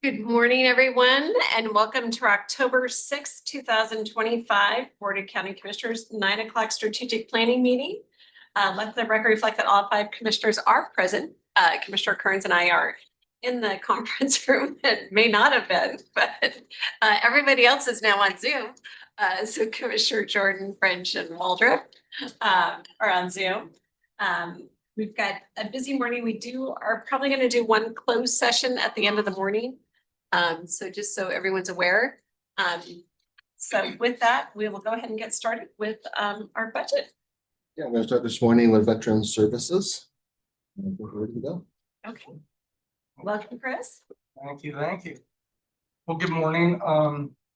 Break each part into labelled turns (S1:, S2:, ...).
S1: Good morning, everyone, and welcome to our October 6th, 2025 Board of County Commissioners 9 o'clock strategic planning meeting. Let the record reflect that all 5 commissioners are present. Commissioner Kearns and I are in the conference room. It may not have been, but everybody else is now on Zoom. So Commissioner Jordan, French, and Waldrop are on Zoom. We've got a busy morning. We are probably going to do one closed session at the end of the morning. So just so everyone's aware. So with that, we will go ahead and get started with our budget.
S2: Yeah, we're gonna start this morning with Veterans Services. We're ready to go.
S1: Okay. Welcome, Chris.
S3: Thank you. Well, good morning.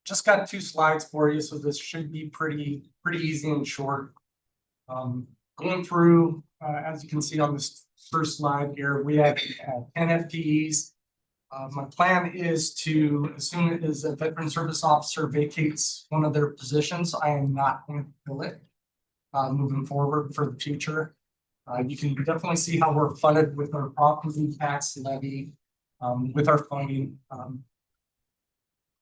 S3: Just got 2 slides for you, so this should be pretty easy and short. Going through, as you can see on this first slide here, we have 10 FTEs. My plan is to, as soon as a veteran service officer vacates one of their positions, I am not going to fill it moving forward for the future. You can definitely see how we're funded with our property tax levy, with our funding.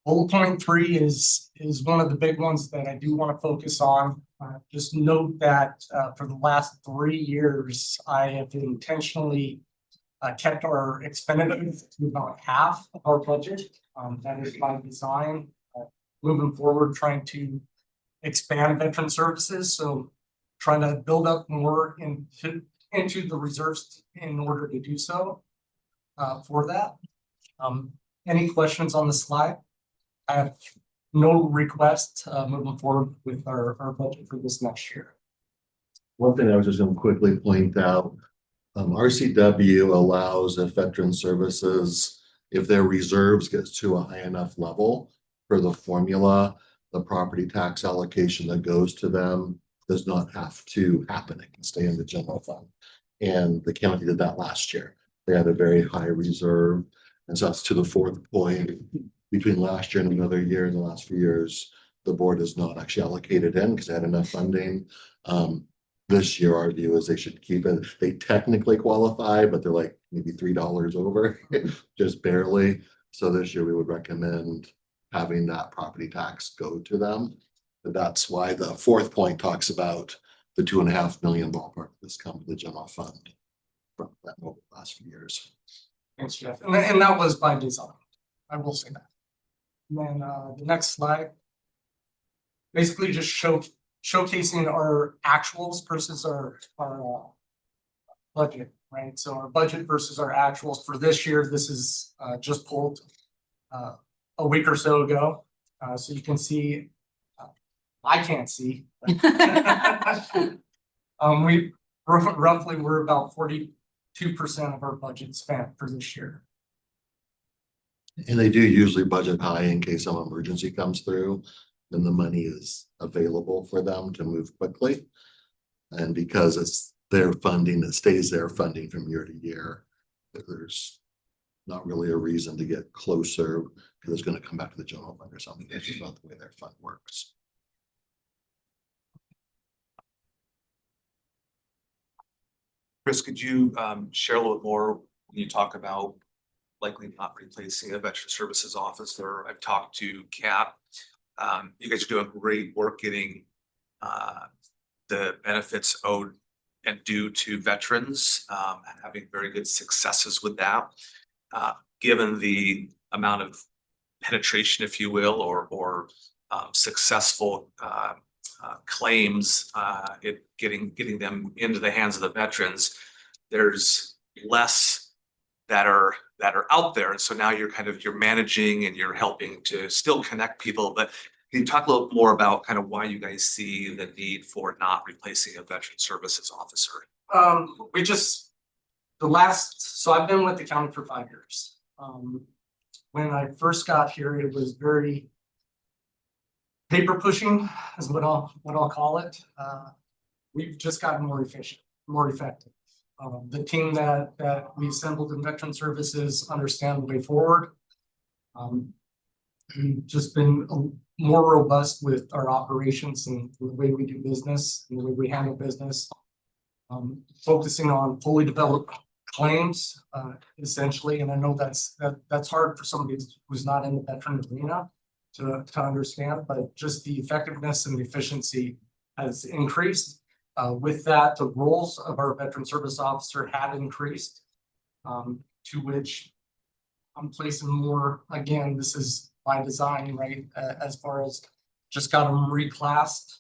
S3: Bullet point 3 is one of the big ones that I do want to focus on. Just note that for the last 3 years, I have intentionally kept our expenditures to about half of our budget. That is by design. Moving forward, trying to expand veteran services, so trying to build up more into the reserves in order to do so. For that, any questions on the slide? I have no requests moving forward with our budget for this next year.
S2: One thing I was just gonna quickly point out, RCW allows if veteran services, if their reserves gets to a high enough level for the formula, the property tax allocation that goes to them does not have to happen. It can stay in the general fund. And the county did that last year. They had a very high reserve. And so that's to the 4th point. Between last year and another year, in the last few years, the board has not actually allocated in because they had enough funding. This year, our view is they should keep it. They technically qualify, but they're like maybe $3 over, just barely. So this year we would recommend having that property tax go to them. But that's why the 4th point talks about the $2.5 million ballpark that's come to the general fund from that over the last few years.
S3: Thanks, Jeff. And that was by design. I will say that. And then the next slide, basically just showcasing our actuals versus our budget, right? So our budget versus our actuals for this year. This is just pulled a week or so ago, so you can see. I can't see. We roughly we're about 42% of our budget spent for this year.
S2: And they do usually budget high in case some emergency comes through, then the money is available for them to move quickly. And because it's their funding, it stays their funding from year to year. There's not really a reason to get closer because it's going to come back to the general fund or something. That's just not the way their fund works.
S4: Chris, could you share a little bit more when you talk about likely not replacing a veteran services officer? I've talked to Cap. You guys are doing great work getting the benefits owed and due to veterans, and having very good successes with that. Given the amount of penetration, if you will, or successful claims, getting them into the hands of the veterans, there's less that are out there. And so now you're managing and you're helping to still connect people. But can you talk a little more about kind of why you guys see the need for not replacing a veteran services officer?
S3: So I've been with the county for 5 years. When I first got here, it was very paper pushing, is what I'll call it. We've just gotten more efficient, more effective. The team that we assembled in veteran services understand the way forward. We've just been more robust with our operations and the way we do business and the way we handle business. Focusing on fully developed claims, essentially, and I know that's hard for somebody who's not in the veteran arena to understand, but just the effectiveness and efficiency has increased. With that, the roles of our veteran service officer have increased, to which I'm placing more, again, this is by design, right, as far as just got them reclassed,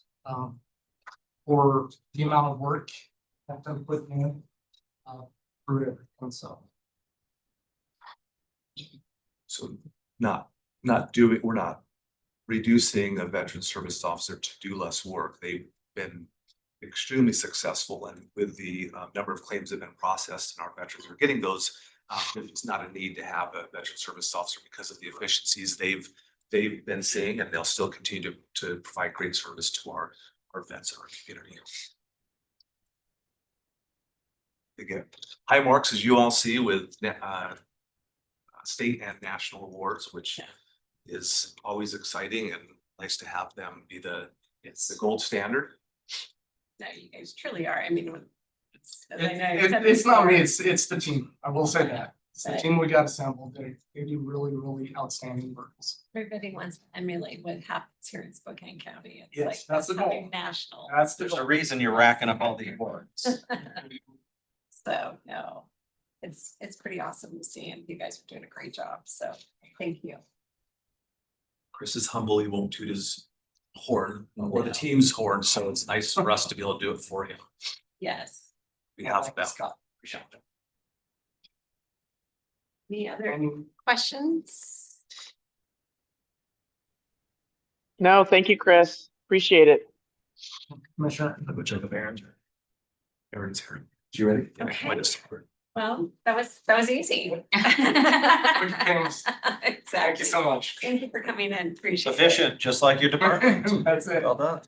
S3: for the amount of work that they're putting in, through it, and so.
S4: So we're not reducing a veteran service officer to do less work. They've been extremely successful, and with the number of claims that have been processed and our veterans are getting those, it's not a need to have a veteran service officer because of the efficiencies they've been seeing, and they'll still continue to provide great service to our vets in our community. Again, high marks, as you all see, with state and national awards, which is always exciting and nice to have them be the gold standard.
S1: No, you guys truly are. I mean,
S3: It's not me, it's the team. I will say that. It's the team we got assembled. They do really, really outstanding work.
S1: everybody wants to emulate what happens here in Spokane County. It's
S3: Yes,
S1: like
S3: that's the
S1: having
S3: goal.
S1: national.
S3: That's
S5: There's a reason you're racking up all the awards.
S1: So, no, it's pretty awesome to see, and you guys are doing a great job, so thank you.
S4: Chris is humble, he won't toot his horn or the team's horn, so it's nice for us to be able to do it for you.
S1: Yes.
S4: We have that.
S3: Scott.
S1: Any other questions?
S6: No, thank you, Chris. Appreciate it.
S3: Commissioner.
S4: Which of Aaron's? Aaron's here. You ready?
S1: Okay.
S4: Might have started.
S1: Well, that was easy.
S3: Thanks. Thank you
S1: Exactly.
S3: so much.
S1: Thank you for coming in. Appreciate it.
S5: Efficient, just like your department.
S3: That's it.
S5: Well done.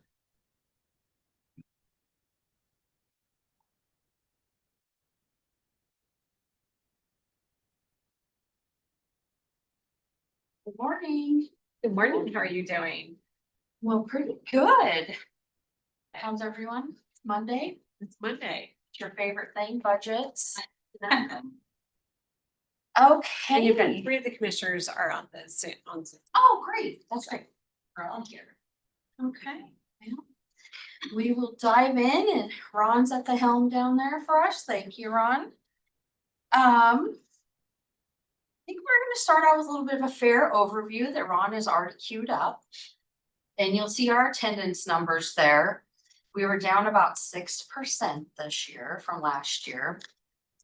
S7: Good morning.
S1: Good morning. How are you doing?
S7: Well, pretty good. How's everyone? Monday,
S1: It's Monday.
S7: it's your favorite thing, budgets.
S1: And you've got
S7: Okay.
S1: 3 of the commissioners are on the Zoom.
S7: Oh, great. That's great. We're on here. Okay. Well, we will dive in, and Ron's at the helm down there for us. Thank you, Ron. I think we're gonna start out with a little bit of a fair overview that Ron has already queued up. And you'll see our attendance numbers there. We were down about 6% this year from last year.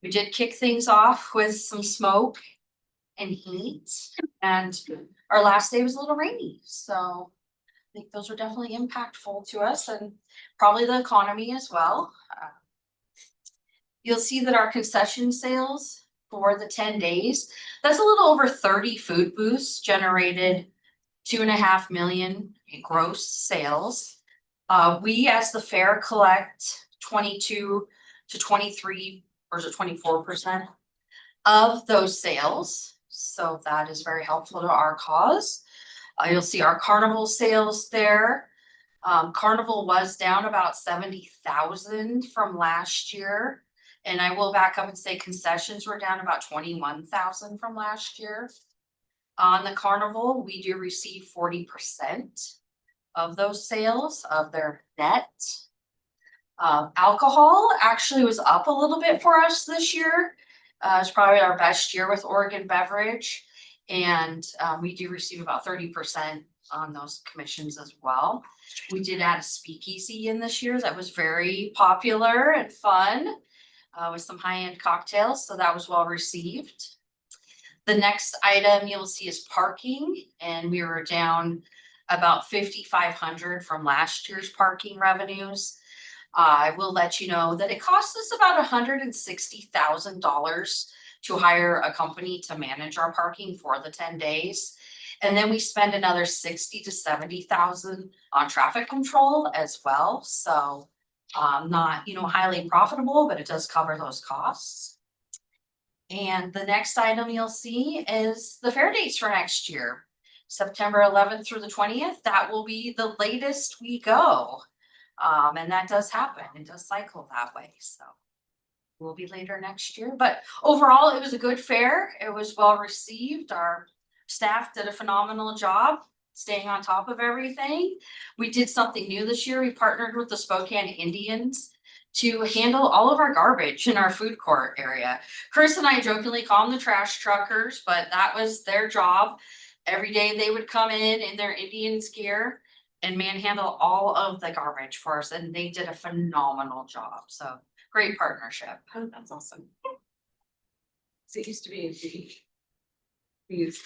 S7: We did kick things off with some smoke and heat, and our last day was a little rainy, so I think those were definitely impactful to us, and probably the economy as well. You'll see that our concession sales for the 10 days, that's a little over 30 food booths generated 2.5 million in gross sales. We as the fair collect 22 to 23, or is it 24% of those sales. So that is very helpful to our cause. You'll see our carnival sales there. Carnival was down about 70,000 from last year. And I will back up and say concessions were down about 21,000 from last year. On the carnival, we do receive 40% of those sales of their net. Alcohol actually was up a little bit for us this year. It's probably our best year with Oregon Beverage. And we do receive about 30% on those commissions as well. We did add a speakeasy in this year that was very popular and fun, with some high-end cocktails, so that was well received. The next item you'll see is parking, and we were down about 5,500 from last year's parking revenues. I will let you know that it cost us about $160,000 to hire a company to manage our parking for the 10 days. And then we spend another 60 to 70,000 on traffic control as well. So not, highly profitable, but it does cover those costs. And the next item you'll see is the fair dates for next year. September 11th through the 20th, that will be the latest we go. And that does happen. It does cycle that way, so. will be later next year, but overall, it was a good fair. It was well received. Our staff did a phenomenal job staying on top of everything. We did something new this year. We partnered with the Spokane Indians to handle all of our garbage in our food court area. Chris and I jokingly call them the trash truckers, but that was their job. Every day they would come in their Indians gear and manhandle all of the garbage for us, and they did a phenomenal job. So great partnership.
S1: Oh, that's awesome. So it used to be we used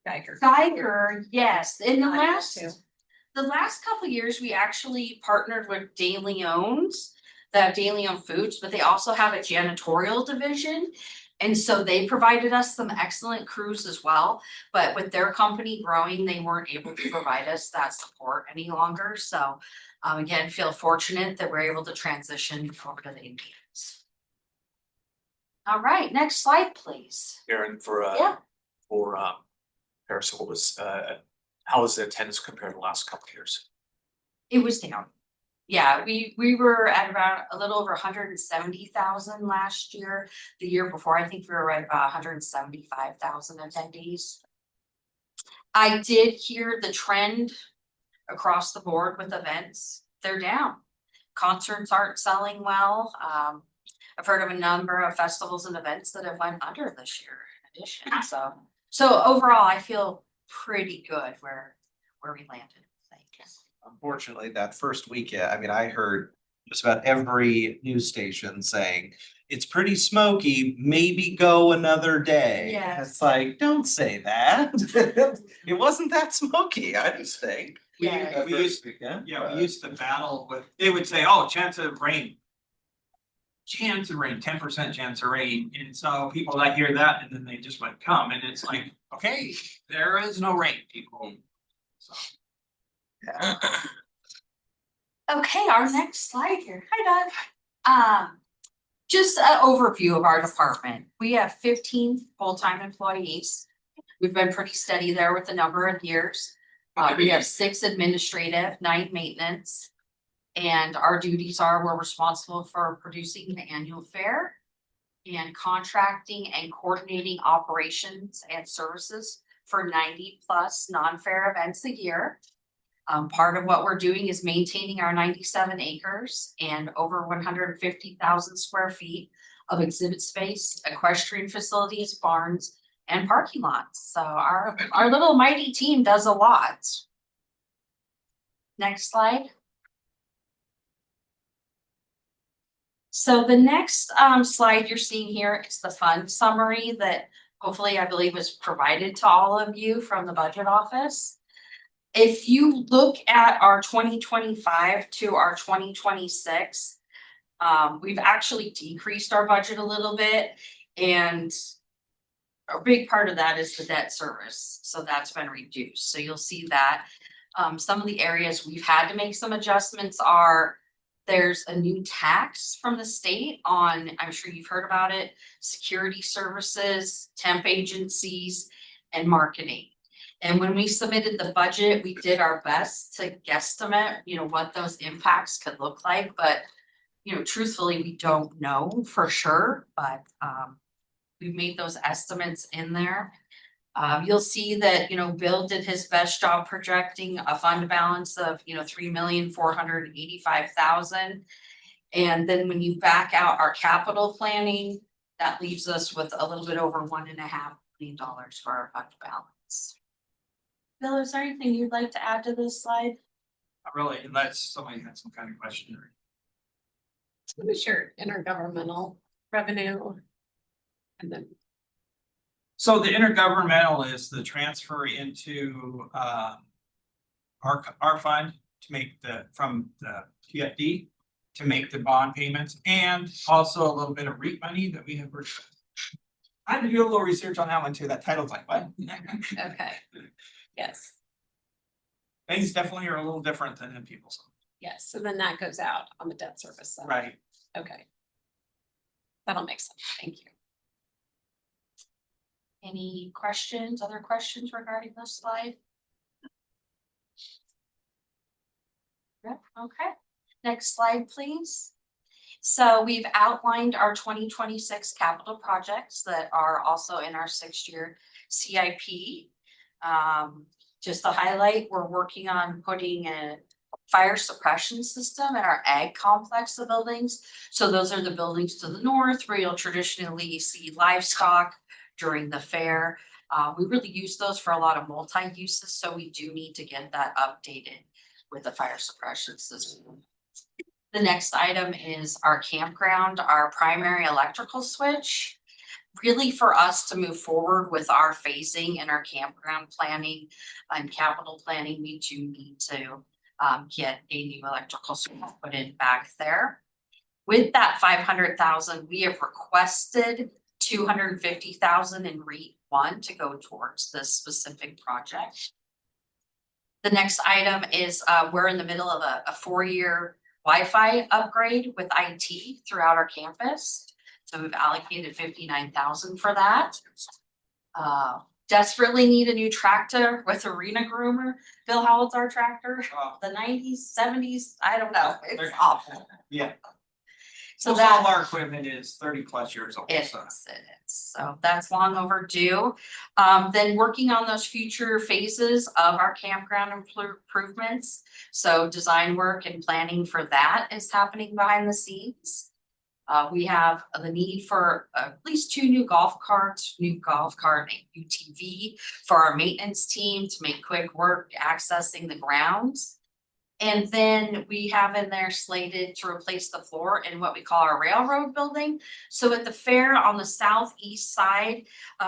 S1: Geiger.
S7: Geiger, yes, in the
S1: Geiger
S7: last,
S1: too.
S7: the last couple of years, we actually partnered with De Leon's. They have De Leon Foods, but they also have a janitorial division. And so they provided us some excellent crews as well, but with their company growing, they weren't able to provide us that support any longer. So again, feel fortunate that we're able to transition over to the Indians. All right, next slide, please.
S4: Aaron, for
S7: Yeah.
S4: Harrison, what was how was the attendance compared to the last couple of years?
S7: It was down. Yeah, we were at around a little over 170,000 last year. The year before, I think we were at about 175,000 attendees. I did hear the trend across the board with events. They're down. Concerts aren't selling well. I've heard of a number of festivals and events that have went under this year in addition. So overall, I feel pretty good where we landed. Thank you.
S5: Unfortunately, that first weekend, I mean, I heard just about every news station saying, it's pretty smoky, maybe go another day.
S7: Yes.
S5: It's like, don't say that. It wasn't that smoky, I just think.
S7: Yeah.
S8: We used-
S5: Weekend,
S8: Yeah,
S5: but-
S8: we used to battle with, they would say, oh, chance of rain. Chance of rain, 10% chance of rain, and so people that hear that and then they just went come, and it's like, okay, there is no rain, people. So.
S7: Okay, our next slide here. Hi, Doug. Just an overview of our department. We have 15 full-time employees. We've been pretty steady there with the number of years. We have 6 administrative, 9 maintenance. And our duties are, we're responsible for producing the annual fair and contracting and coordinating operations and services for 90+ non-fair events a year. Part of what we're doing is maintaining our 97 acres and over 150,000 square feet of exhibit space, equestrian facilities, barns, and parking lots. So our little mighty team does a lot. Next slide. So the next slide you're seeing here is the fund summary that hopefully I believe was provided to all of you from the budget office. If you look at our 2025 to our 2026, we've actually decreased our budget a little bit, and a big part of that is the debt service. So that's been reduced. So you'll see that some of the areas we've had to make some adjustments are there's a new tax from the state on, I'm sure you've heard about it, security services, temp agencies, and marketing. And when we submitted the budget, we did our best to guesstimate, what those impacts could look like, but truthfully, we don't know for sure, but we've made those estimates in there. You'll see that, Bill did his best job projecting a fund balance of, 3,485,000. And then when you back out our capital planning, that leaves us with a little bit over $1.5 million for our fund balance. Bill, is there anything you'd like to add to this slide?
S8: Not really, unless somebody had some kind of question.
S1: What is your intergovernmental revenue? And then
S8: So the intergovernmental is the transfer into our fund to make from the TFD to make the bond payments, and also a little bit of REIT money that we have. I had to do a little research on that one too. That title's like, what?
S1: okay, yes,
S8: Things definitely are a little different than in people's.
S1: yes, so then that goes out on the debt service side.
S8: Right.
S1: Okay. That'll make sense, thank you.
S7: Any questions, other questions regarding this slide? Yeah, okay. Next slide, please. So we've outlined our 2026 capital projects that are also in our 6-year CIP. Just to highlight, we're working on putting a fire suppression system in our ag complex of buildings. So those are the buildings to the north where you'll traditionally see livestock during the fair. We really use those for a lot of multi-uses, so we do need to get that updated with the fire suppression system. The next item is our campground, our primary electrical switch. Really for us to move forward with our phasing and our campground planning and capital planning, we do need to get a new electrical switch put in back there. With that 500,000, we have requested 250,000 in REIT 1 to go towards this specific project. The next item is we're in the middle of a 4-year Wi-Fi upgrade with IT throughout our campus. So we've allocated 59,000 for that. Desperately need a new tractor with arena groomer. Bill, how old's our tractor? The 90s, 70s? I don't know. It's awful.
S8: Yeah.
S7: So
S8: Most
S7: that.
S8: all our equipment is 30+ years old,
S7: It
S8: so.
S7: is, it is. So that's long overdue. Then working on those future phases of our campground improvements. So design work and planning for that is happening behind the scenes. We have the need for at least 2 new golf carts, new golf cart UTV for our maintenance team to make quick work accessing the grounds. And then we have in there slated to replace the floor in what we call our railroad building. So at the fair on the southeast side,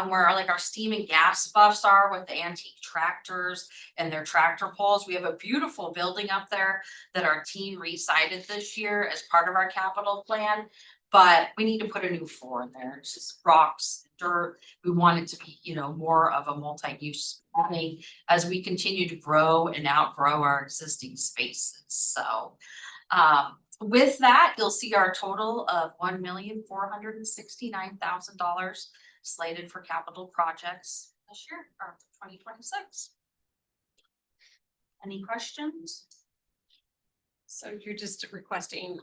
S7: where our steam and gas buffs are with the antique tractors and their tractor poles, we have a beautiful building up there that our team re-sided this year as part of our capital plan. But we need to put a new floor in there. It's just rocks, dirt. We want it to be, more of a multi-use building as we continue to grow and outgrow our existing spaces. So with that, you'll see our total of $1,469,000 slated for capital projects this year, or 2026. Any questions?
S1: So you're just requesting,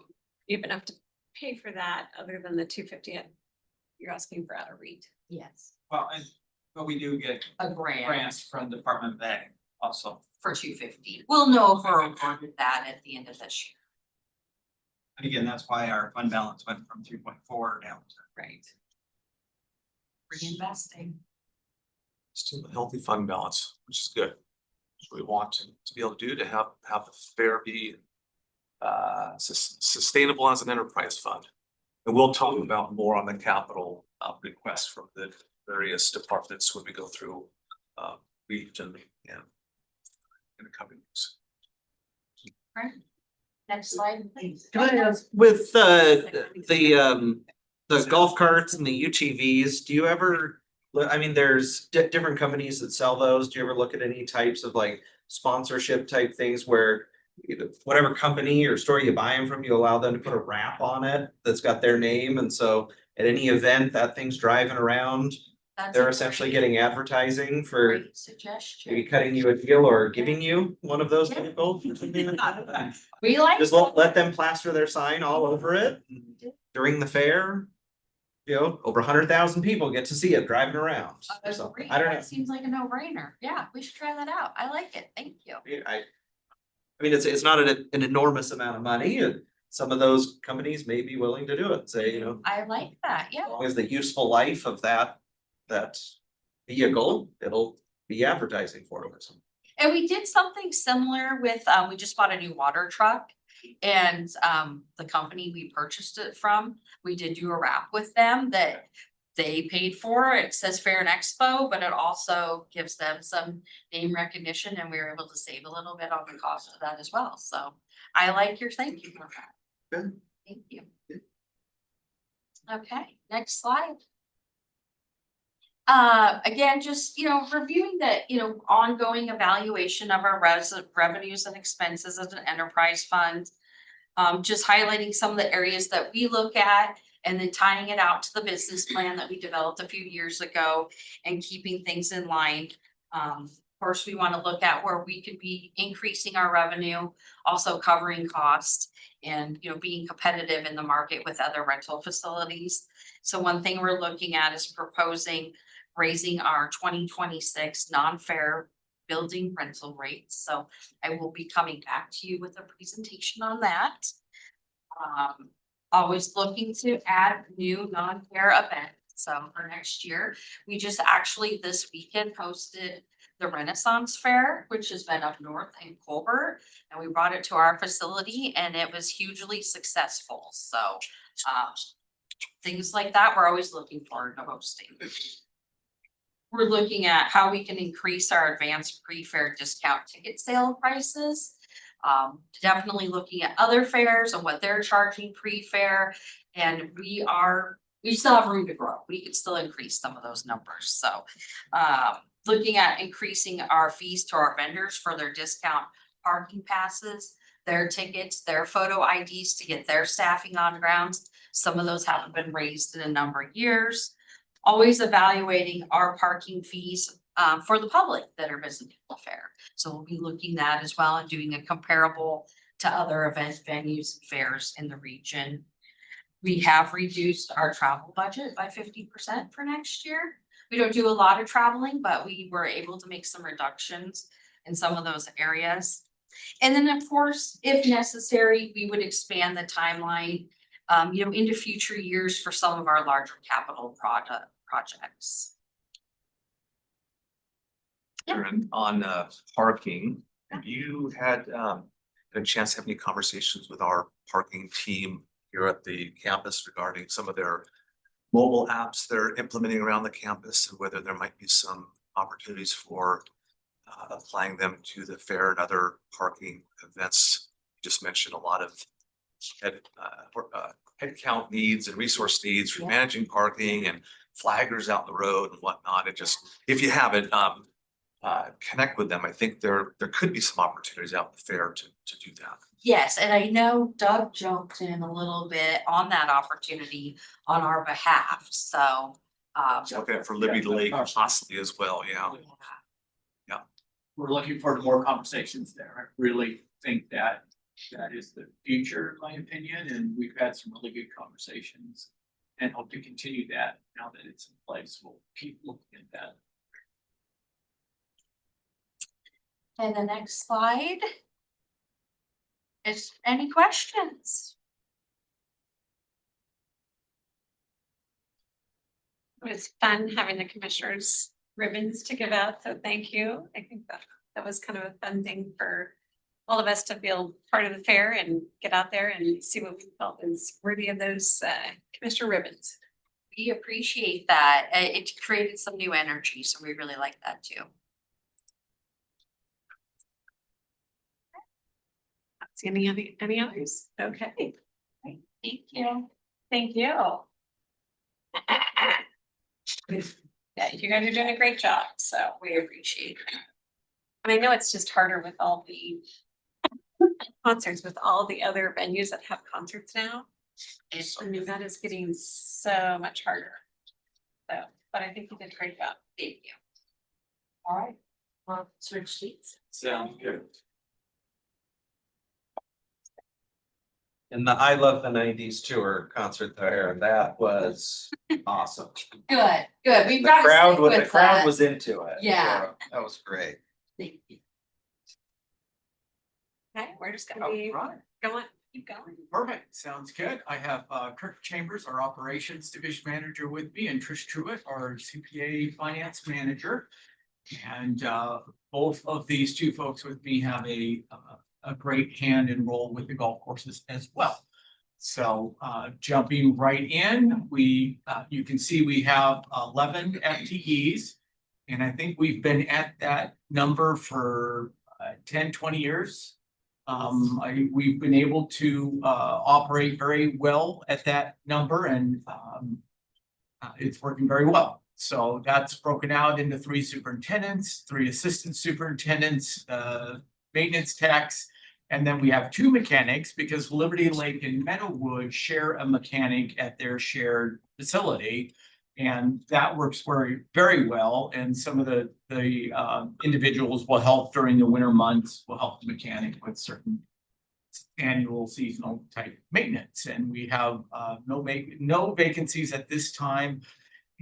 S1: you have enough to pay for that other than the 250 you're asking for out of REIT?
S7: Yes.
S8: Well, but we do get
S7: A grant
S8: grants from Department of Ag also.
S7: for 250. We'll know if we're awarded that at the end of this year.
S8: And again, that's why our fund balance went from 3.4 down to.
S1: Right.
S7: Reinvesting.
S4: Still a healthy fund balance, which is good. That's what we want to be able to do, to have the fair be sustainable as an enterprise fund. And we'll talk about more on the capital requests from the various departments when we go through REIT and in the coming weeks.
S7: Right. Next slide, please.
S5: Can I ask, with the golf carts and the UTVs, do you ever, there's different companies that sell those. Do you ever look at any types of sponsorship type things where whatever company or store you buy them from, you allow them to put a wrap on it that's got their name, and so at any event that thing's driving around,
S7: That's
S5: they're
S7: a
S5: essentially
S7: great-
S5: getting advertising for
S7: Great suggestion.
S5: maybe cutting you a deal or giving you one of those
S7: Yeah.
S5: vehicles.
S7: We like.
S5: Just let them plaster their sign all over it during the fair. Over 100,000 people get to see it driving around. So,
S7: Great.
S5: I don't know.
S7: That seems like a no-brainer. Yeah, we should try that out. I like it. Thank you.
S5: It's not an enormous amount of money, and some of those companies may be willing to do it, say,
S7: I like that.
S5: as
S7: Yeah.
S5: long as the useful life of that vehicle, it'll be advertising for it or something.
S7: And we did something similar with, we just bought a new water truck. And the company we purchased it from, we did do a wrap with them that they paid for. It says Fair and Expo, but it also gives them some name recognition, and we were able to save a little bit on the cost of that as well. So I like your thank you for that.
S5: Good.
S7: Thank you. Okay, next slide. Again, just, reviewing the, ongoing evaluation of our revenues and expenses as an enterprise fund. Just highlighting some of the areas that we look at and then tying it out to the business plan that we developed a few years ago and keeping things in line. course, we want to look at where we could be increasing our revenue, also covering costs and, being competitive in the market with other rental facilities. So one thing we're looking at is proposing raising our 2026 non-fare building rental rates. So I will be coming back to you with a presentation on that. Always looking to add new non-fare events. So for next year, we just actually this weekend hosted the Renaissance Fair, which has been up north in Colbert. And we brought it to our facility and it was hugely successful. So things like that, we're always looking forward to hosting. We're looking at how we can increase our advanced pre-fair discount ticket sale prices. Definitely looking at other fairs and what they're charging pre-fair. And we still have room to grow. We could still increase some of those numbers. So looking at increasing our fees to our vendors for their discount parking passes, their tickets, their photo IDs to get their staffing on grounds. Some of those haven't been raised in a number of years. Always evaluating our parking fees for the public that are visiting the fair. So we'll be looking at that as well and doing a comparable to other event venues and fairs in the region. We have reduced our travel budget by 50% for next year. We don't do a lot of traveling, but we were able to make some reductions in some of those areas. And then, of course, if necessary, we would expand the timeline, into future years for some of our larger capital projects.
S4: And on parking, have you had a chance to have any conversations with our parking team here at the campus regarding some of their mobile apps they're implementing around the campus and whether there might be some opportunities for applying them to the fair and other parking events? You just mentioned a lot of head count needs and resource needs for
S7: Yeah.
S4: managing parking and flaggers out the road and whatnot. It just, if you haven't, connect with them. I think there could be some opportunities out in the fair to do that.
S7: Yes, and I know Doug jumped in a little bit on that opportunity on our behalf, so.
S4: Looking at for Libby Lake possibly as well, yeah.
S8: We're looking forward to more conversations there. I really think that is the future, in my opinion, and we've had some really good conversations. And hope to continue that now that it's in place. We'll keep looking at that.
S7: And the next slide. Is any questions?
S1: It was fun having the commissioners ribbons to give out, so thank you. I think that was kind of a fun thing for all of us to feel part of the fair and get out there and see what we felt is worthy of those commissioner ribbons.
S7: We appreciate that. It created some new energy, so we really like that too.
S1: See any others? Okay.
S7: Thank you.
S1: Thank you. Yeah, you guys are doing a great job, so
S7: We appreciate it.
S1: and I know it's just harder with all the concerts, with all the other venues that have concerts now. I mean, that is getting so much harder. So, but I think you did a great job.
S7: Thank you. All right, well, switch seats.
S8: Sounds good.
S5: And the I Love the 90s tour concert there, that was awesome.
S7: Good, good. We've
S5: The
S7: got to
S5: crowd
S7: stick
S5: was, the
S7: with
S5: crowd
S7: that.
S5: was into it.
S7: Yeah.
S5: That was great.
S7: Thank you.
S1: Okay, we're just gonna
S8: All
S1: be
S8: right.
S1: going, keep going.
S8: Perfect, sounds good. I have Kirk Chambers, our Operations Division Manager with me, and Trish Truitt, our CPA Finance Manager. And both of these two folks with me have a great hand and role with the golf courses as well. So jumping right in, you can see we have 11 FTEs. And I think we've been at that number for 10, 20 years. We've been able to operate very well at that number, and it's working very well. So that's broken out into 3 superintendents, 3 assistant superintendents, maintenance techs, and then we have 2 mechanics because Liberty Lake and Meadowwood share a mechanic at their shared facility. And that works very well. And some of the individuals will help during the winter months, will help the mechanic with certain annual seasonal type maintenance. And we have no vacancies at this time.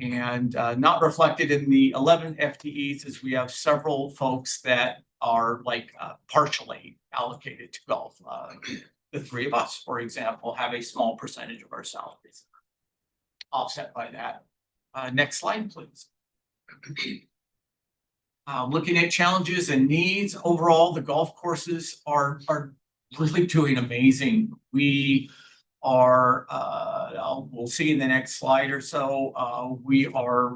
S8: And not reflected in the 11 FTEs as we have several folks that are like partially allocated to golf. The three of us, for example, have a small percentage of our salaries offset by that. Next slide, please. Looking at challenges and needs, overall, the golf courses are really doing amazing. We are, we'll see in the next slide or so, we are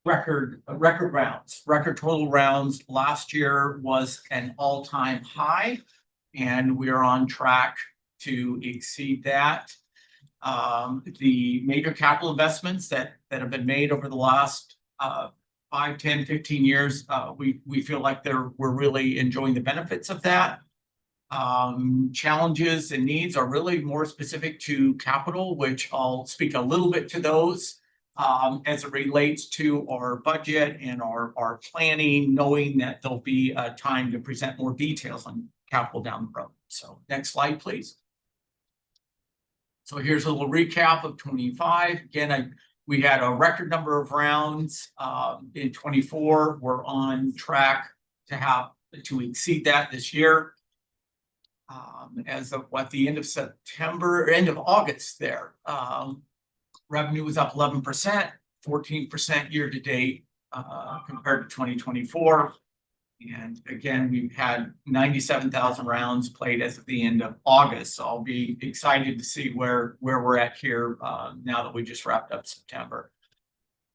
S8: record total rounds. Last year was an all-time high, and we are on track to exceed that. The major capital investments that have been made over the last 5, 10, 15 years, we feel like we're really enjoying the benefits of that. Challenges and needs are really more specific to capital, which I'll speak a little bit to those as it relates to our budget and our planning, knowing that there'll be a time to present more details on capital down the road. So next slide, please. So here's a little recap of 25. Again, we had a record number of rounds in 24. We're on track to exceed that this year. As of the end of September, end of August there, revenue was up 11%, 14% year to date compared to 2024. And again, we've had 97,000 rounds played as of the end of August. So I'll be excited to see where we're at here now that we just wrapped up September.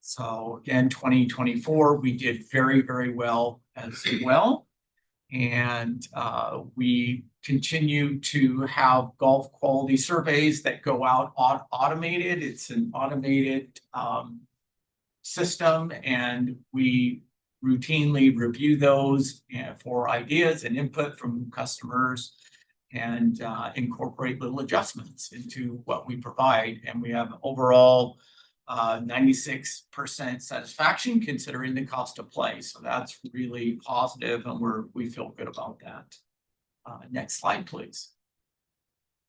S8: So again, 2024, we did very, very well as well. And we continue to have golf quality surveys that go out automated. It's an automated system, and we routinely review those for ideas and input from customers and incorporate little adjustments into what we provide. And we have overall 96% satisfaction considering the cost of play. So that's really positive, and we feel good about that. Next slide, please.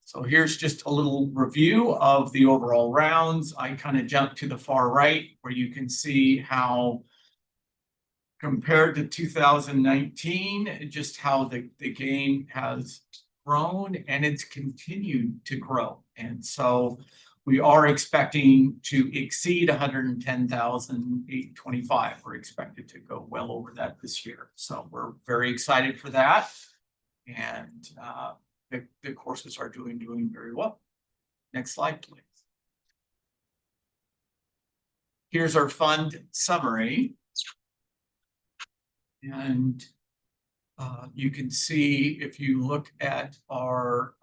S8: So here's just a little review of the overall rounds. I kind of jumped to the far right where you can see how compared to 2019, just how the game has grown, and it's continued to grow. And so we are expecting to exceed 110,825. We're expected to go well over that this year. So we're very excited for that. And the courses are doing very well. Next slide, please. Here's our fund summary. And you can see if you look at our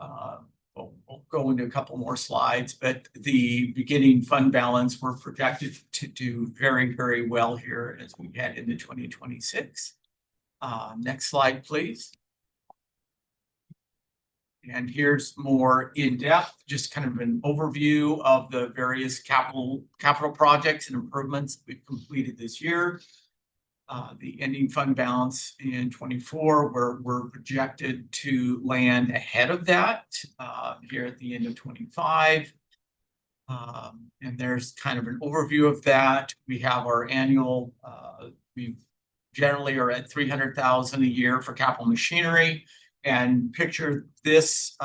S8: we'll go into a couple more slides, but the beginning fund balance, we're projected to do very, very well here as we head into 2026. Next slide, please. And here's more in depth, just kind of an overview of the various capital projects and improvements we've completed this year. The ending fund balance in 24, we're projected to land ahead of that here at the end of 25. And there's kind of an overview of that. We have our annual, we generally are at 300,000 a year for capital machinery. And picture this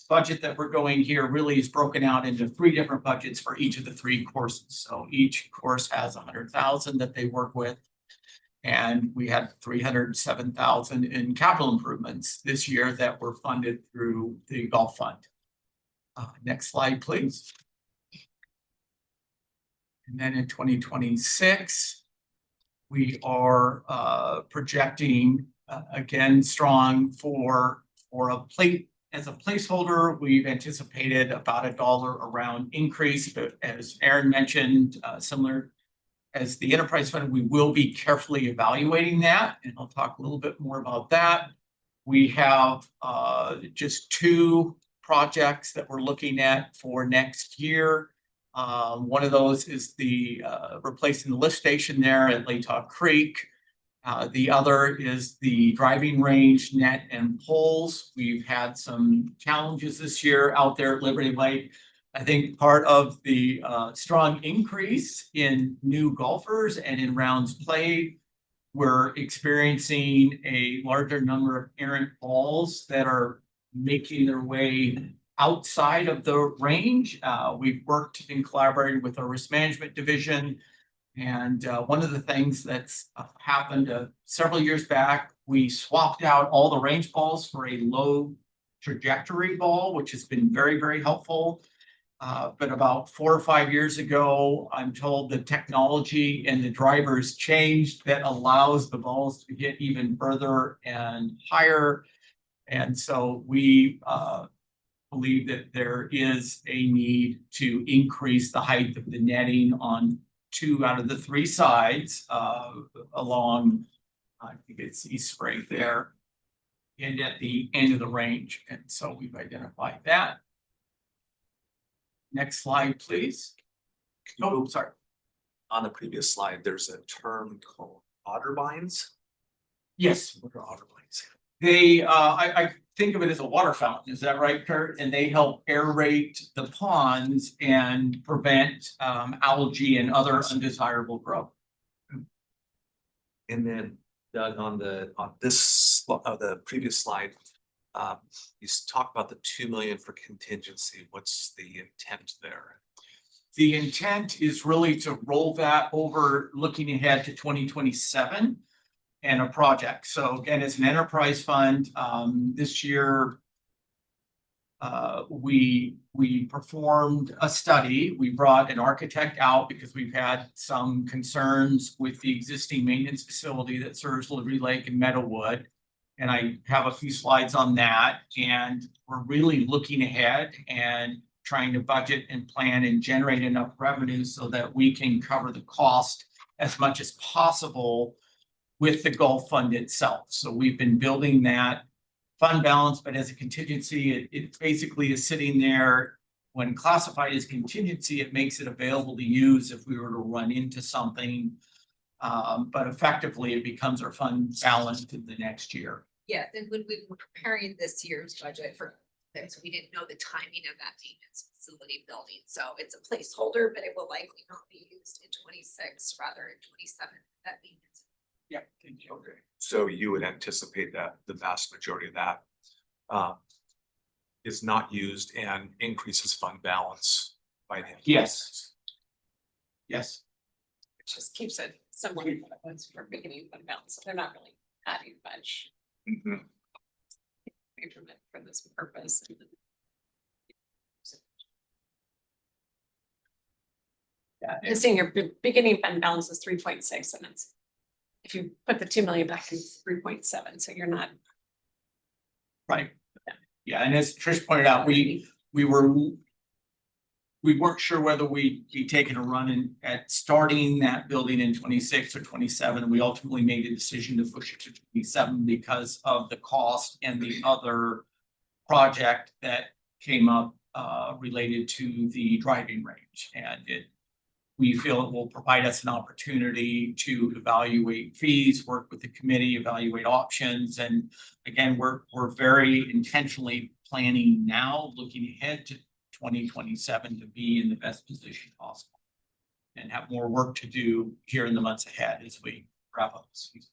S8: budget that we're going here really is broken out into 3 different budgets for each of the 3 courses. So each course has 100,000 that they work with. And we had 307,000 in capital improvements this year that were funded through the Golf Fund. Next slide, please. And then in 2026, we are projecting again strong for a plate as a placeholder. We've anticipated about $1 a round increase, but as Aaron mentioned, similar as the enterprise fund, we will be carefully evaluating that, and I'll talk a little bit more about that. We have just 2 projects that we're looking at for next year. One of those is the replacing the lift station there at Latah Creek. The other is the driving range, net and poles. We've had some challenges this year out there at Liberty Lake. I think part of the strong increase in new golfers and in rounds played, we're experiencing a larger number of errant balls that are making their way outside of the range. We've worked and collaborated with our risk management division. And one of the things that's happened several years back, we swapped out all the range balls for a low trajectory ball, which has been very, very helpful. But about 4 or 5 years ago, I'm told the technology and the drivers changed that allows the balls to get even further and higher. And so we believe that there is a need to increase the height of the netting on 2 out of the 3 sides along, I think it's East Spring there, and at the end of the range. And so we've identified that. Next slide, please. Oh, sorry.
S4: On the previous slide, there's a term called otterbines.
S8: Yes,
S4: What are otterbines?
S8: they, I think of it as a water fountain. Is that right, Kurt? And they help aerate the ponds and prevent algae and other undesirable growth.
S4: And then Doug, on the previous slide, you talked about the 2 million for contingency. What's the intent there?
S8: The intent is really to roll that over, looking ahead to 2027 and a project. So again, it's an enterprise fund. This year, we performed a study. We brought an architect out because we've had some concerns with the existing maintenance facility that serves Liberty Lake and Meadowwood. And I have a few slides on that. And we're really looking ahead and trying to budget and plan and generate enough revenue so that we can cover the cost as much as possible with the Gulf Fund itself. So we've been building that fund balance, but as a contingency, it basically is sitting there. When classified as contingency, it makes it available to use if we were to run into something. But effectively, it becomes our fund balance in the next year.
S9: Yes, and when we were preparing this year's budget for this, we didn't know the timing of that maintenance facility building. So it's a placeholder, but it will likely not be used in 26, rather in 27, that maintenance.
S8: Yeah. Okay.
S4: So you would anticipate that the vast majority of that is not used and increases fund balance by the end.
S8: Yes. Yes.
S1: It just keeps it somewhat for beginning fund balance. So they're not really adding much
S4: Mhm.
S1: increment for this purpose.
S8: Yeah.
S1: And seeing your beginning fund balance is 3.6, and it's, if you put the 2 million back, it's 3.7, so you're not.
S8: Right. Yeah, and as Trish pointed out, we weren't sure whether we'd be taking a run at starting that building in 26 or 27. We ultimately made a decision to push it to 27 because of the cost and the other project that came up related to the driving range. And we feel it will provide us an opportunity to evaluate fees, work with the committee, evaluate options. And again, we're very intentionally planning now, looking ahead to 2027 to be in the best position possible and have more work to do here in the months ahead as we wrap up the season.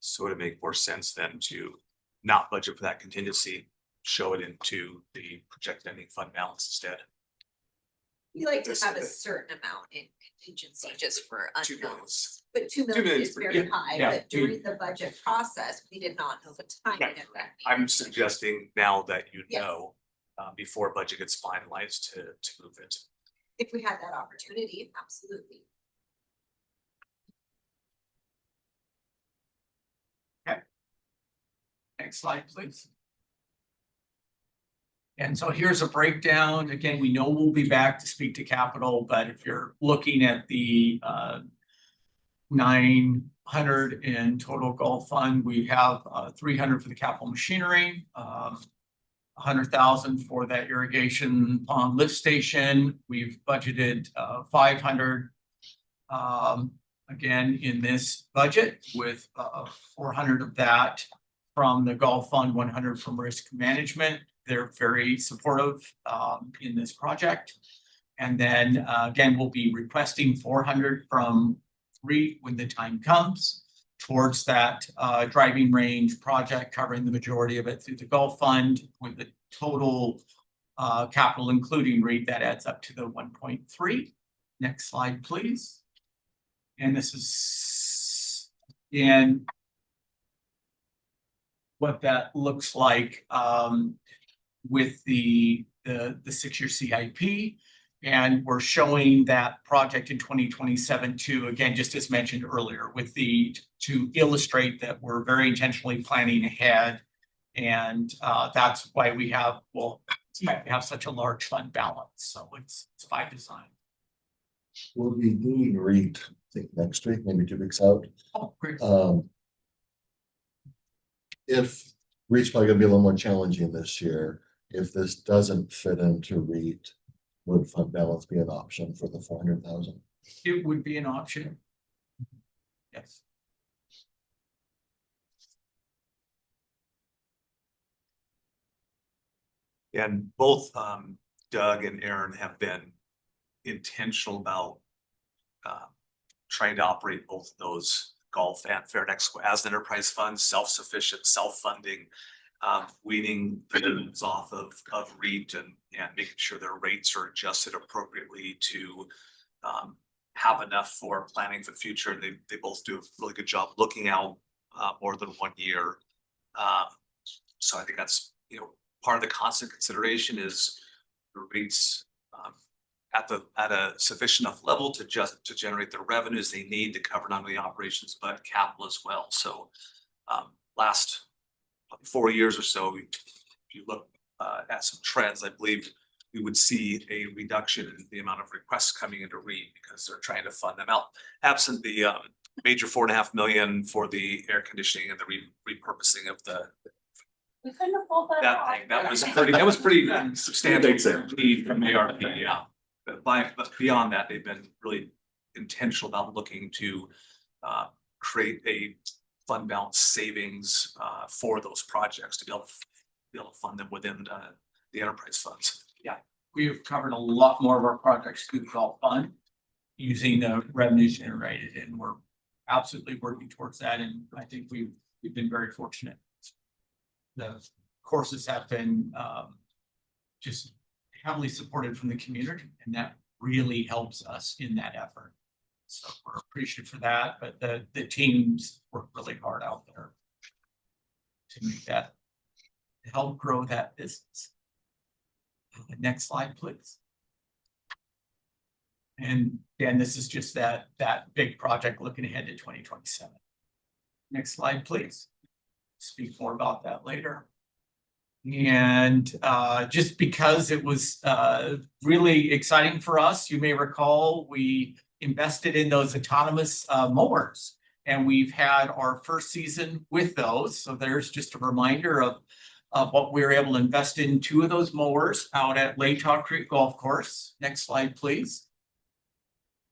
S4: So would it make more sense then to not budget for that contingency, show it into the projected ending fund balance instead?
S9: We like to have a certain amount in contingency just for
S4: 2 million.
S9: unknowns, but 2
S4: 2
S9: million
S4: million
S9: is
S4: is pretty
S9: very
S4: good.
S9: high,
S8: Yeah.
S9: but during the budget process, we did not know the timing
S4: Right.
S9: of that.
S4: I'm
S9: meeting.
S4: suggesting now that you
S9: Yes.
S4: know, before budget gets finalized to move it.
S9: If we had that opportunity, absolutely.
S8: Next slide, please. And so here's a breakdown. Again, we know we'll be back to speak to capital, but if you're looking at the 900 in total Gulf Fund, we have 300 for the capital machinery, 100,000 for that irrigation pond lift station. We've budgeted 500 again in this budget with 400 of that from the Gulf Fund, 100 from risk management. They're very supportive in this project. And then again, we'll be requesting 400 from REIT when the time comes towards that driving range project, covering the majority of it through the Gulf Fund with the total capital, including REIT, that adds up to the 1.3. Next slide, please. And this is in what that looks like with the 6-year CIP. And we're showing that project in 2027 too, again, just as mentioned earlier, with to illustrate that we're very intentionally planning ahead. And that's why we have, such a large fund balance. So it's by design.
S2: We'll be doing REIT, I think next week, maybe 2 weeks out.
S8: Oh, great.
S2: If REIT's probably gonna be a little more challenging this year, if this doesn't fit into REIT, would fund balance be an option for the 400,000?
S8: It would be an option. Yes.
S4: And both Doug and Aaron have been intentional about trying to operate both of those, Gulf and Fairnex, as enterprise funds, self-sufficient, self-funding, weaning those off of REIT and making sure their rates are adjusted appropriately to have enough for planning for the future. And they both do a really good job looking out more than 1 year. So I think that's, part of the constant consideration is the REITs at a sufficient enough level to generate the revenues they need to cover not only operations but capital as well. So last 4 years or so, if you look at some trends, I believe we would see a reduction in the amount of requests coming into REIT because they're trying to fund them out. Absent the major $4.5 million for the air conditioning and the repurposing of the
S7: We couldn't have pulled that off.
S4: thing. That was pretty substantial need from ARP, yeah. But beyond that, they've been really intentional about looking to create a fund balance savings for those projects to be able to fund them within the enterprise funds.
S8: Yeah, we've covered a lot more of our projects through the Gulf Fund using the revenues generated, and we're absolutely working towards that. And I think we've been very fortunate. The courses have been just heavily supported from the community, and that really helps us in that effort. So we're appreciative for that, but the teams work really hard out there to make that, to help grow that business. Next slide, please. And then this is just that big project looking ahead to 2027. Next slide, please. Speak more about that later. And just because it was really exciting for us, you may recall we invested in those autonomous mowers, and we've had our first season with those. So there's just a reminder of what we were able to invest in 2 of those mowers out at Latah Creek Golf Course. Next slide, please.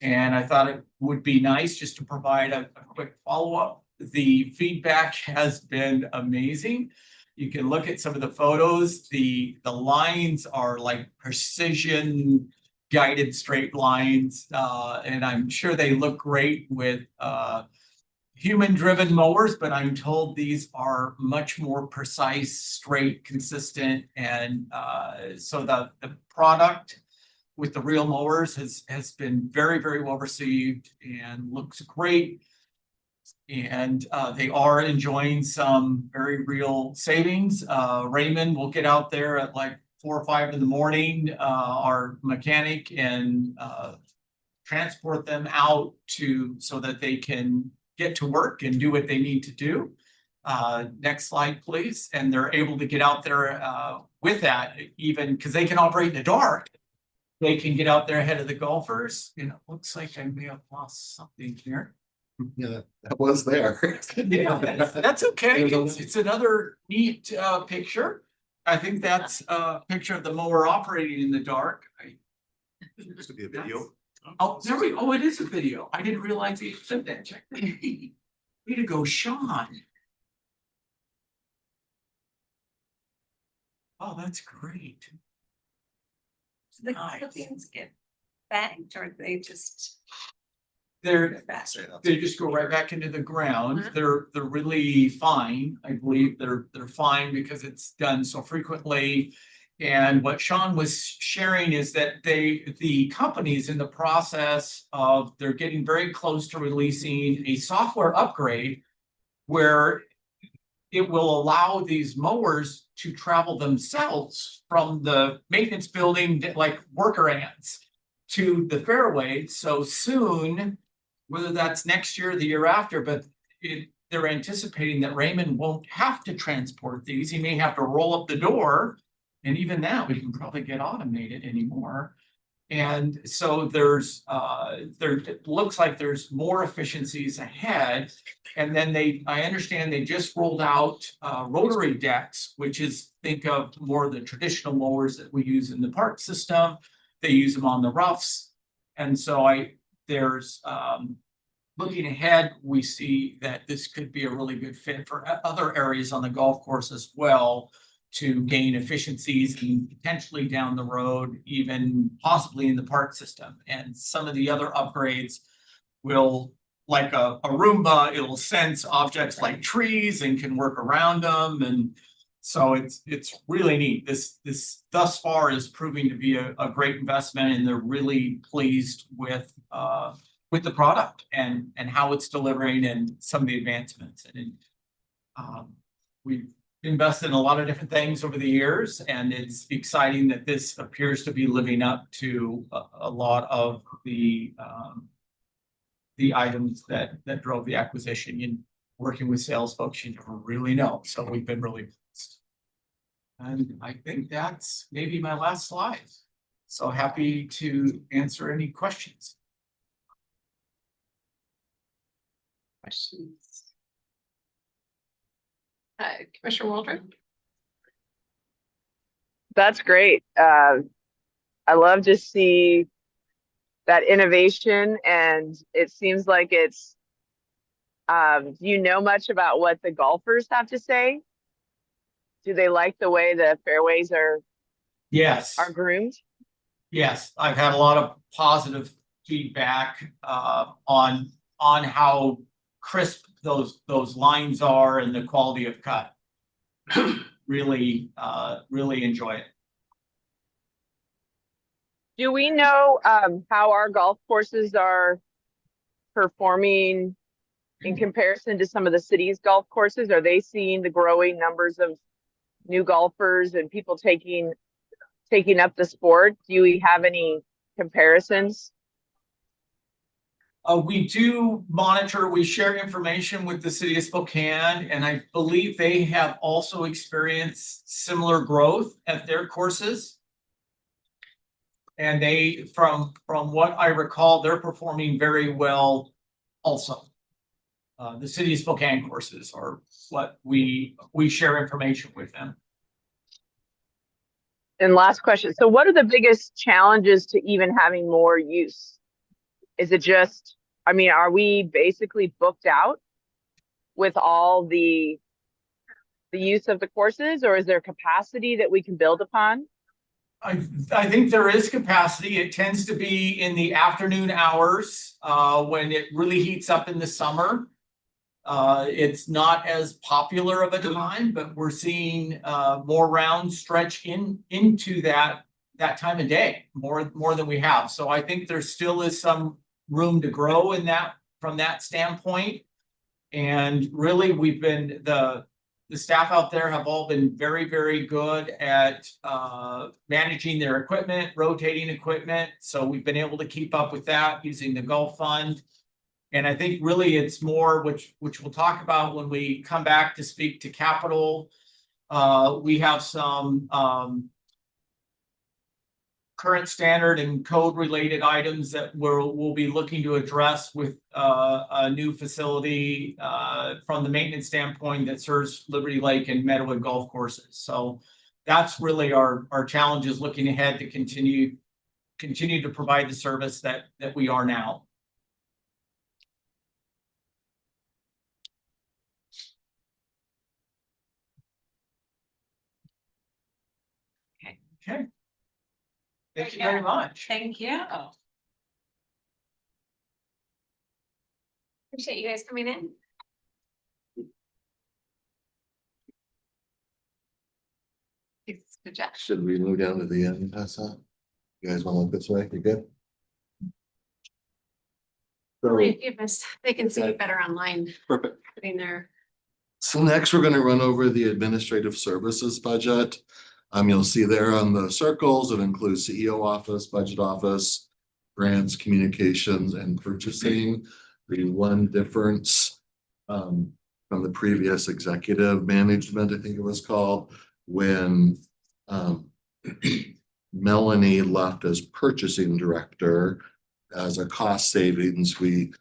S8: And I thought it would be nice just to provide a quick follow-up. The feedback has been amazing. You can look at some of the photos. The lines are like precision guided straight lines, and I'm sure they look great with human driven mowers, but I'm told these are much more precise, straight, consistent, and so the product with the real mowers has been very, very well received and looks great. And they are enjoying some very real savings. Raymond will get out there at like 4 or 5 in the morning, our mechanic, and transport them out so that they can get to work and do what they need to do. Next slide, please. And they're able to get out there with that, even because they can operate in the dark. They can get out there ahead of the golfers. It looks like I may have lost something here.
S2: Yeah, that was there.
S8: Yeah, that's okay. It's another neat picture. I think that's a picture of the mower operating in the dark.
S4: This could be a video.
S8: Oh, there we, oh, it is a video. I didn't realize he said that. Check that. Way to go, Sean. Oh, that's great.
S1: The
S8: Nice.
S1: clippings get bagged or they just
S8: They're,
S1: get back?
S8: they just go right back into the ground.
S1: Uh-huh.
S8: They're really fine. I believe they're fine because it's done so frequently. And what Sean was sharing is that the company's in the process of, they're getting very close to releasing a software upgrade where it will allow these mowers to travel themselves from the maintenance building, like worker ants, to the fairway. So soon, whether that's next year or the year after, but they're anticipating that Raymond won't have to transport these. He may have to roll up the door. And even that, we can probably get automated anymore. And so there's, it looks like there's more efficiencies ahead. And then I understand they just rolled out, rotary decks, which is, think of more of the traditional mowers that we use in the park system. They use them on the roughs. And so there's, looking ahead, we see that this could be a really good fit for other areas on the golf course as well, to gain efficiencies and potentially down the road, even possibly in the park system. And some of the other upgrades will, like a Roomba, it'll sense objects like trees and can work around them. And so it's really neat. This thus far is proving to be a great investment, and they're really pleased with the product and how it's delivering and some of the advancements. And we've invested in a lot of different things over the years, and it's exciting that this appears to be living up to a lot of the items that drove the acquisition. And working with sales folks, you never really know. So we've been really pleased. And I think that's maybe my last slide. So happy to answer any questions.
S1: Questions? Commissioner Waldron?
S6: That's great. I love to see that innovation, and it seems like it's, do you know much about what the golfers have to say? Do they like the way the fairways are
S8: Yes.
S6: groomed?
S8: Yes, I've had a lot of positive feedback on how crisp those lines are and the quality of cut. Really enjoy it.
S6: Do we know how our golf courses are performing in comparison to some of the city's golf courses? Are they seeing the growing numbers of new golfers and people taking up the sport? Do we have any comparisons?
S8: We do monitor, we share information with the city of Spokane, and I believe they have also experienced similar growth at their courses. And they, from what I recall, they're performing very well also. The city of Spokane courses are what we share information with them.
S6: And last question. So what are the biggest challenges to even having more use? Is it just, I mean, are we basically booked out with all the use of the courses, or is there capacity that we can build upon?
S8: I think there is capacity. It tends to be in the afternoon hours when it really heats up in the summer. It's not as popular of a time, but we're seeing more rounds stretch into that time of day, more than we have. So I think there still is some room to grow in that, from that standpoint. And really, we've been, the staff out there have all been very, very good at managing their equipment, rotating equipment. So we've been able to keep up with that using the Golf Fund. And I think really it's more, which we'll talk about when we come back to speak to capital. We have some current standard and code related items that we'll be looking to address with a new facility from the maintenance standpoint that serves Liberty Lake and Meadowood golf courses. So that's really our challenge is looking ahead to continue to provide the service that we are now. Okay. Thank you very much.
S1: Thank you. Appreciate you guys coming in. Good job.
S2: Should we move down to the end, Tessa? You guys wanna look this way? You good? So,
S1: They can see you
S2: Okay.
S1: better online,
S2: perfect.
S1: putting their.
S2: So next, we're gonna run over the administrative services budget. You'll see there on the circles, it includes CEO office, budget office, grants, communications, and purchasing. The one difference from the previous executive management, I think it was called, when Melanie left as purchasing director. As a cost savings, we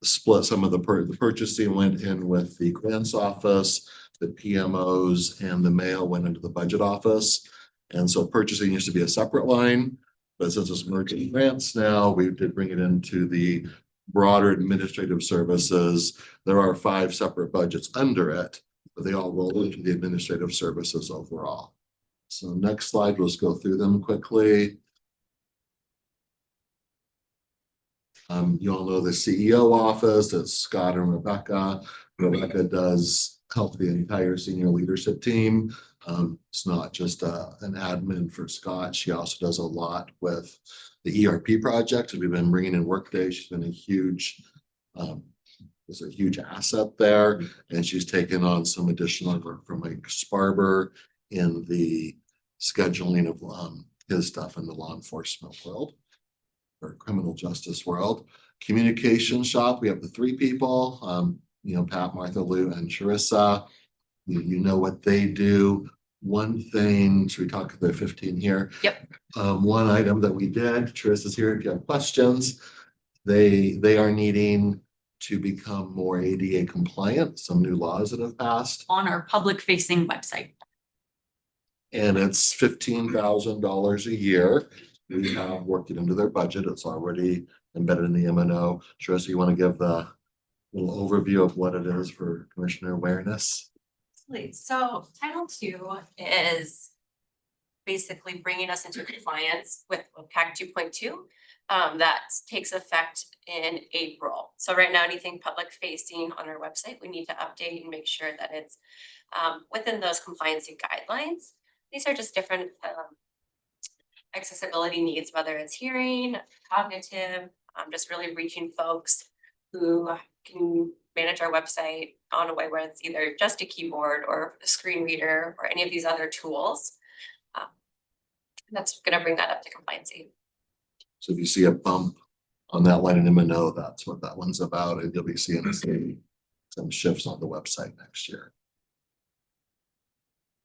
S2: split some of the purchasing went in with the grants office, the PMOs, and the mail went into the budget office. And so purchasing used to be a separate line, but since it's merging grants now, we did bring it into the broader administrative services. There are 5 separate budgets under it, but they all roll into the administrative services overall. So next slide, let's go through them quickly. You all know the CEO office, it's Scott and Rebecca. Rebecca does help the entire senior leadership team. It's not just an admin for Scott. She also does a lot with the ERP project. We've been bringing in Workday. She's been a huge asset there. And she's taken on some additional work from Mike Sparber in the scheduling of his stuff in the law enforcement world or criminal justice world. Communication shop, we have the 3 people, Pat, Martha, Lou, and Charissa. You know what they do. One thing, should we talk about the 15 here?
S7: Yep.
S2: One item that we did, Charissa's here if you have questions. They are needing to become more ADA compliant, some new laws that have passed.
S10: On our public facing website.
S2: And it's $15,000 a year. We have worked it into their budget. It's already embedded in the M&O. Charissa, you want to give the little overview of what it is for commissioner awareness?
S11: Absolutely. So Title II is basically bringing us into compliance with CAG 2.2. That takes effect in April. So right now, anything public facing on our website, we need to update and make sure that it's within those compliancy guidelines. These are just different accessibility needs, whether it's hearing, cognitive, just really reaching folks who can manage our website on a way where it's either just a keyboard or a screen reader or any of these other tools. That's going to bring that up to compliancy.
S2: So if you see a bump on that line in M&O, that's what that one's about. And you'll be seeing some shifts on the website next year.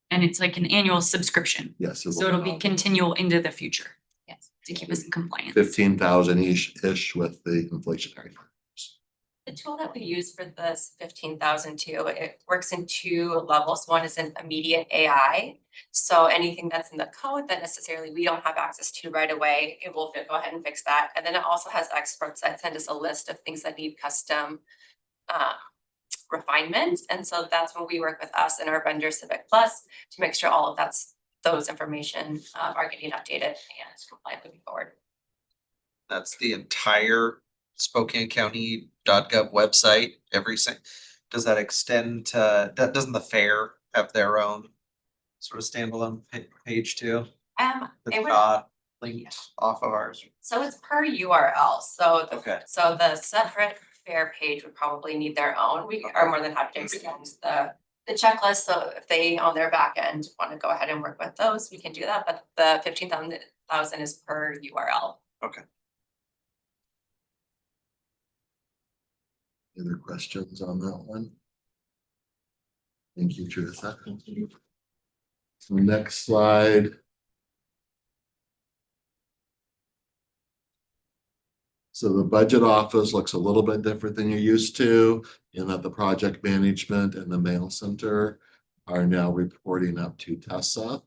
S10: And it's like an annual subscription.
S2: Yes.
S10: So it'll be continual into the future
S11: Yes.
S10: to keep us in compliance.
S2: 15,000 ish with the inflationary factors.
S11: The tool that we use for this 15,000 too, it works in 2 levels. One is an immediate AI. So anything that's in the code that necessarily we don't have access to right away, it will go ahead and fix that. And then it also has experts that send us a list of things that need custom refinement. And so that's when we work with us and our vendor Civic Plus to make sure all of those information are getting updated and compliant moving forward.
S5: That's the entire SpokaneCounty.gov website, does that extend to, doesn't the fair have their own sort of standalone page too?
S11: It
S5: That's
S11: would,
S5: not linked off of ours.
S11: so it's per URL. So
S5: Okay.
S11: so the separate fair page would probably need their own. We are more than happy to extend the checklist. So if they on their back end want to go ahead and work with those, we can do that. But the 15,000 is per URL.
S5: Okay.
S2: Any other questions on that one? Thank you, Teresa. So next slide. So the budget office looks a little bit different than you're used to in that the project management and the mail center are now reporting up to Tessa.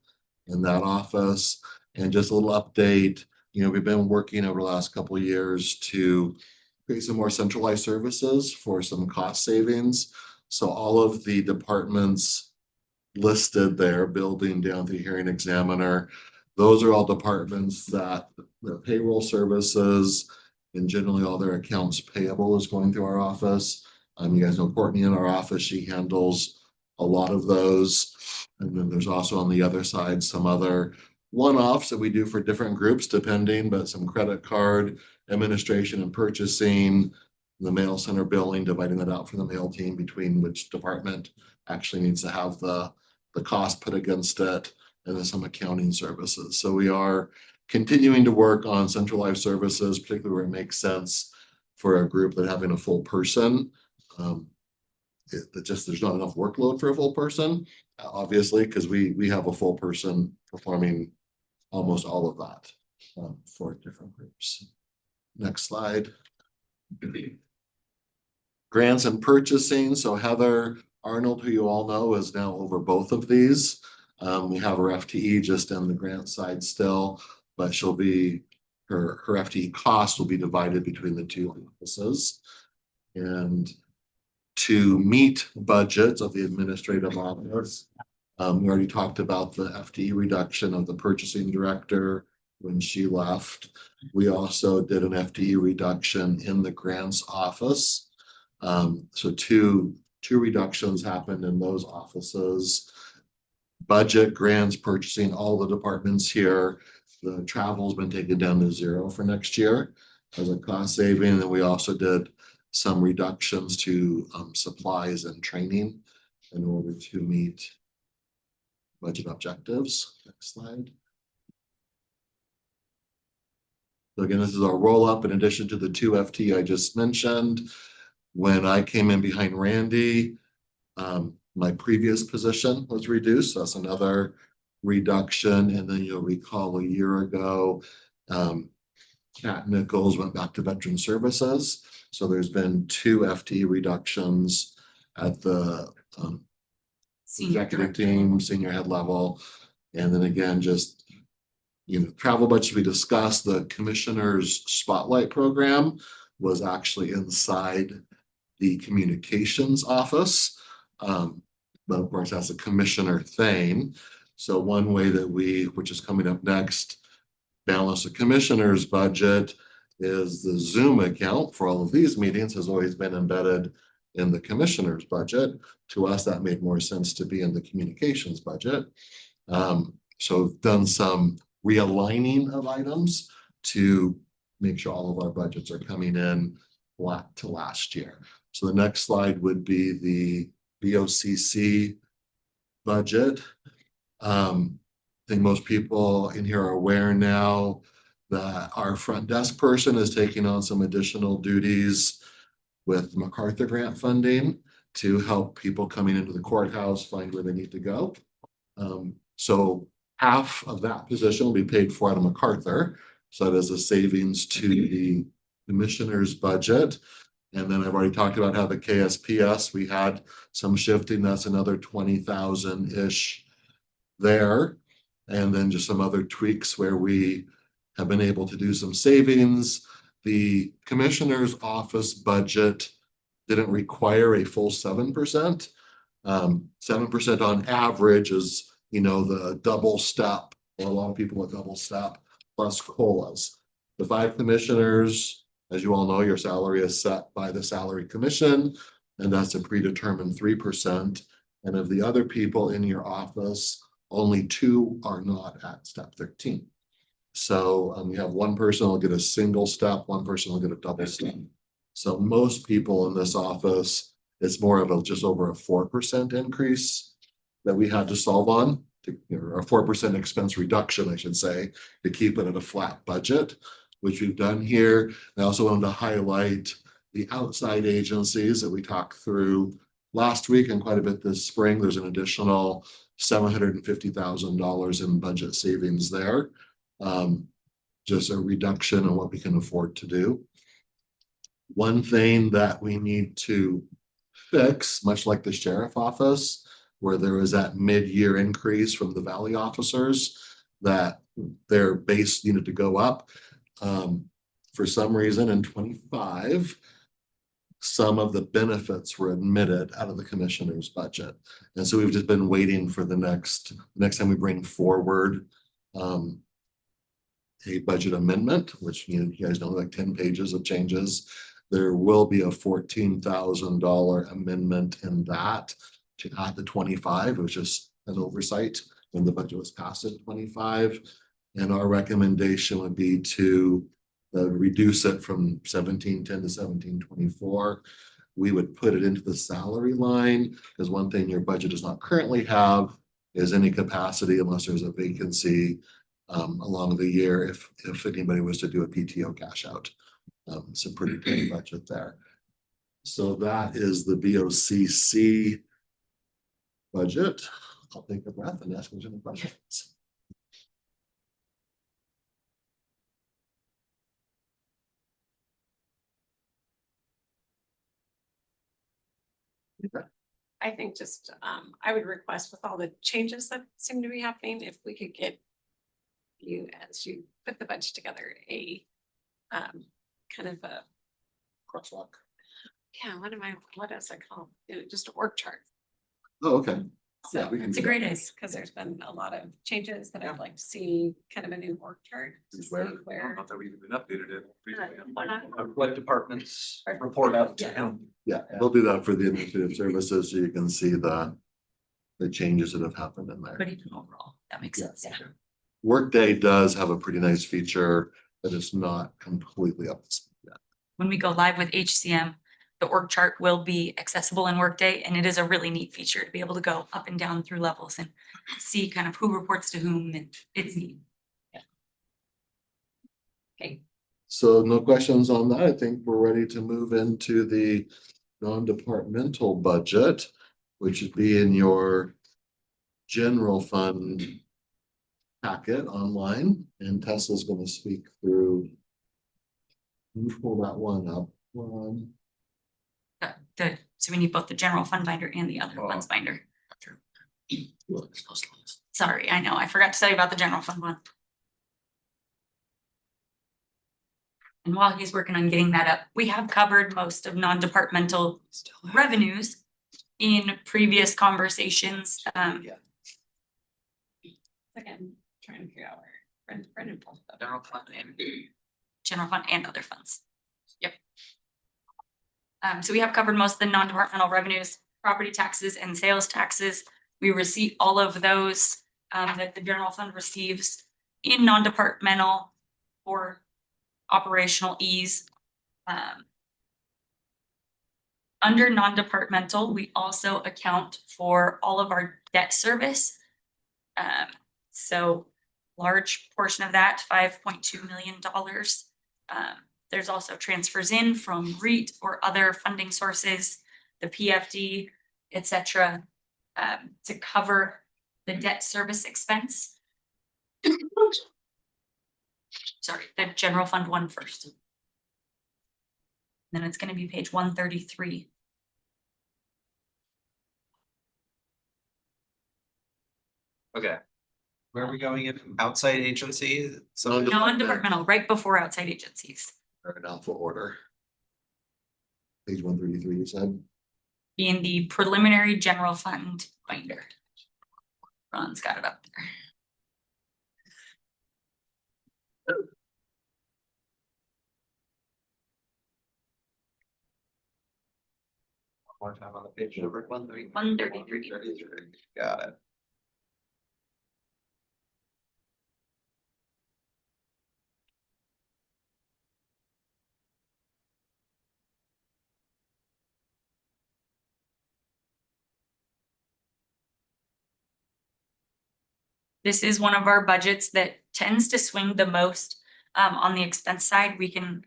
S2: in that office. And just a little update, we've been working over the last couple of years to create some more centralized services for some cost savings. So all of the departments listed there, building down to hearing examiner, those are all departments that the payroll services and generally all their accounts payable is going through our office. You guys know Courtney in our office, she handles a lot of those. And then there's also on the other side, some other one-offs that we do for different groups depending, but some credit card, administration and purchasing, the mail center billing, dividing that out for the mail team between which department actually needs to have the cost put against it, and then some accounting services. So we are continuing to work on centralized services, particularly where it makes sense for a group that having a full person. There's not enough workload for a full person, obviously, because we have a full person performing almost all of that for different groups. Next slide. Grants and purchasing. So Heather Arnold, who you all know, is now over both of these. We have her FTE just on the grant side still, but she'll be her FTE cost will be divided between the two offices. And to meet budgets of the administrative office, we already talked about the FTE reduction of the purchasing director when she left. We also did an FTE reduction in the grants office. So two reductions happened in those offices. Budget, grants, purchasing, all the departments here. The travel's been taken down to 0 for next year as a cost saving. And we also did some reductions to supplies and training in order to meet budget objectives. Next slide. So again, this is our roll up in addition to the 2 FTE I just mentioned. When I came in behind Randy, my previous position was reduced. So that's another reduction. And then you'll recall a year ago, Kat Nichols went back to Veteran Services. So there's been 2 FTE reductions at the executive team, senior head level. And then again, just, travel budget we discussed, the commissioner's spotlight program was actually inside the communications office. But of course, that's a commissioner thing. So one way that which is coming up next, balance the commissioner's budget is the Zoom account for all of these meetings has always been embedded in the commissioner's budget. To us, that made more sense to be in the communications budget. So we've done some realigning of items to make sure all of our budgets are coming in flat to last year. So the next slide would be the BOCC budget. I think most people in here are aware now that our front desk person is taking on some additional duties with MacArthur grant funding to help people coming into the courthouse find where they need to go. So half of that position will be paid for out of MacArthur. So that is a savings to the commissioner's budget. And then I've already talked about how the KSPS, we had some shifting, that's another 20,000-ish there. And then just some other tweaks where we have been able to do some savings. The commissioner's office budget didn't require a full 7%. 7% on average is, the double step, or a lot of people with double step plus COLAs. The 5 commissioners, as you all know, your salary is set by the salary commission, and that's a predetermined 3%. And of the other people in your office, only 2 are not at step 13. So you have one person will get a single step, one person will get a double step. So most people in this office, it's more of just over a 4% increase that we had to solve on, or a 4% expense reduction, I should say, to keep it at a flat budget, which we've done here. I also wanted to highlight the outside agencies that we talked through last week and quite a bit this spring. There's an additional $750,000 in budget savings there. Just a reduction in what we can afford to do. One thing that we need to fix, much like the sheriff office, where there was that mid-year increase from the valley officers that their base needed to go up. For some reason in 25, some of the benefits were admitted out of the commissioner's budget. And so we've just been waiting for the next time we bring forward a budget amendment, which you guys know, like 10 pages of changes. There will be a $14,000 amendment in that to add the 25. It was just an oversight when the budget was passed in 25. And our recommendation would be to reduce it from 1710 to 1724. We would put it into the salary line, because one thing your budget does not currently have is any capacity unless there's a vacancy along the year if anybody was to do a PTO cash out. It's a pretty big budget there. So that is the BOCC budget. I'll take a breath and ask any questions.
S1: I think just, I would request with all the changes that seem to be happening, if we could get you, as you put the budget together, a kind of a
S2: Crosswalk.
S1: yeah, what is it called? Just a work chart.
S2: Oh, okay.
S1: So
S2: Yeah, we can
S1: it's
S2: do
S1: a
S2: that.
S1: great idea, because there's been a lot of changes that I'd like to see, kind of a new work chart. To see
S2: Where?
S4: I
S1: where.
S4: thought that we even updated it.
S1: Why not?
S5: What departments report out to
S1: Yeah.
S5: him?
S2: Yeah, they'll do that for the administrative services, so you can see the changes that have happened in there.
S10: But even overall, that makes
S2: Yeah.
S10: sense.
S2: Workday does have a pretty nice feature, but it's not completely up to speed yet.
S10: When we go live with HCM, the org chart will be accessible in Workday, and it is a really neat feature to be able to go up and down through levels and see kind of who reports to whom, and it's neat.
S1: Okay,
S2: So no questions on that. I think we're ready to move into the non-departmental budget, which would be in your general fund packet online, and Tesla's going to speak through. Can you pull that one up?
S10: So we need both the general fund binder and the other funds binder. Sorry, I know, I forgot to tell you about the general fund one. And while he's working on getting that up, we have covered most of non-departmental revenues in previous conversations.
S1: again, trying to figure out where Brendan pulled it up.
S10: General fund and other funds. Yep. So we have covered most of the non-departmental revenues, property taxes and sales taxes. We receive all of those that the general fund receives in non-departmental for operational ease. Under non-departmental, we also account for all of our debt service. So large portion of that, $5.2 million. There's also transfers in from REIT or other funding sources, the PFD, et cetera, to cover the debt service expense. Sorry, the general fund one first. Then it's gonna be page 133.
S5: Okay. Where are we going in? Outside agency? So
S10: Non-departmental, right before outside agencies,
S2: Or in alpha order. Page 133, you said?
S10: being the preliminary general fund binder. Ron's got it up there.
S5: more time on the page number 133.
S10: 133.
S5: Got it.
S10: This is one of our budgets that tends to swing the most. On the expense side, we can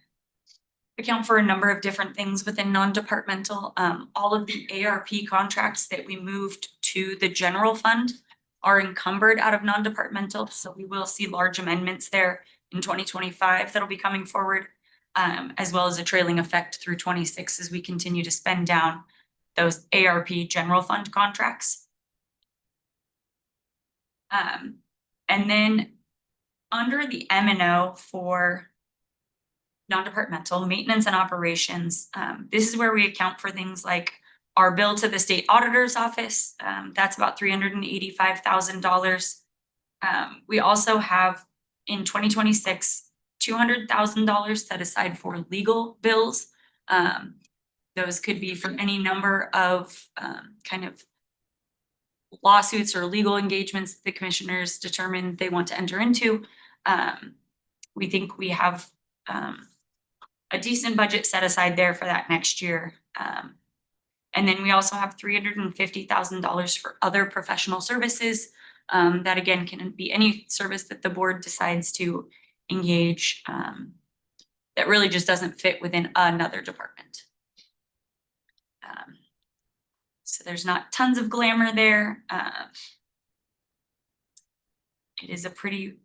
S10: account for a number of different things within non-departmental. All of the ARP contracts that we moved to the general fund are encumbered out of non-departmental, so we will see large amendments there in 2025 that'll be coming forward, as well as a trailing effect through 26 as we continue to spend down those ARP general fund contracts. And then under the M and O for non-departmental maintenance and operations, this is where we account for things like our bill to the state auditor's office. That's about $385,000. We also have in 2026, $200,000 set aside for legal bills. Those could be for any number of kind of lawsuits or legal engagements the commissioners determine they want to enter into. We think we have a decent budget set aside there for that next year. And then we also have $350,000 for other professional services. That again can be any service that the board decides to engage that really just doesn't fit within another department. So there's not tons of glamour there. It is a pretty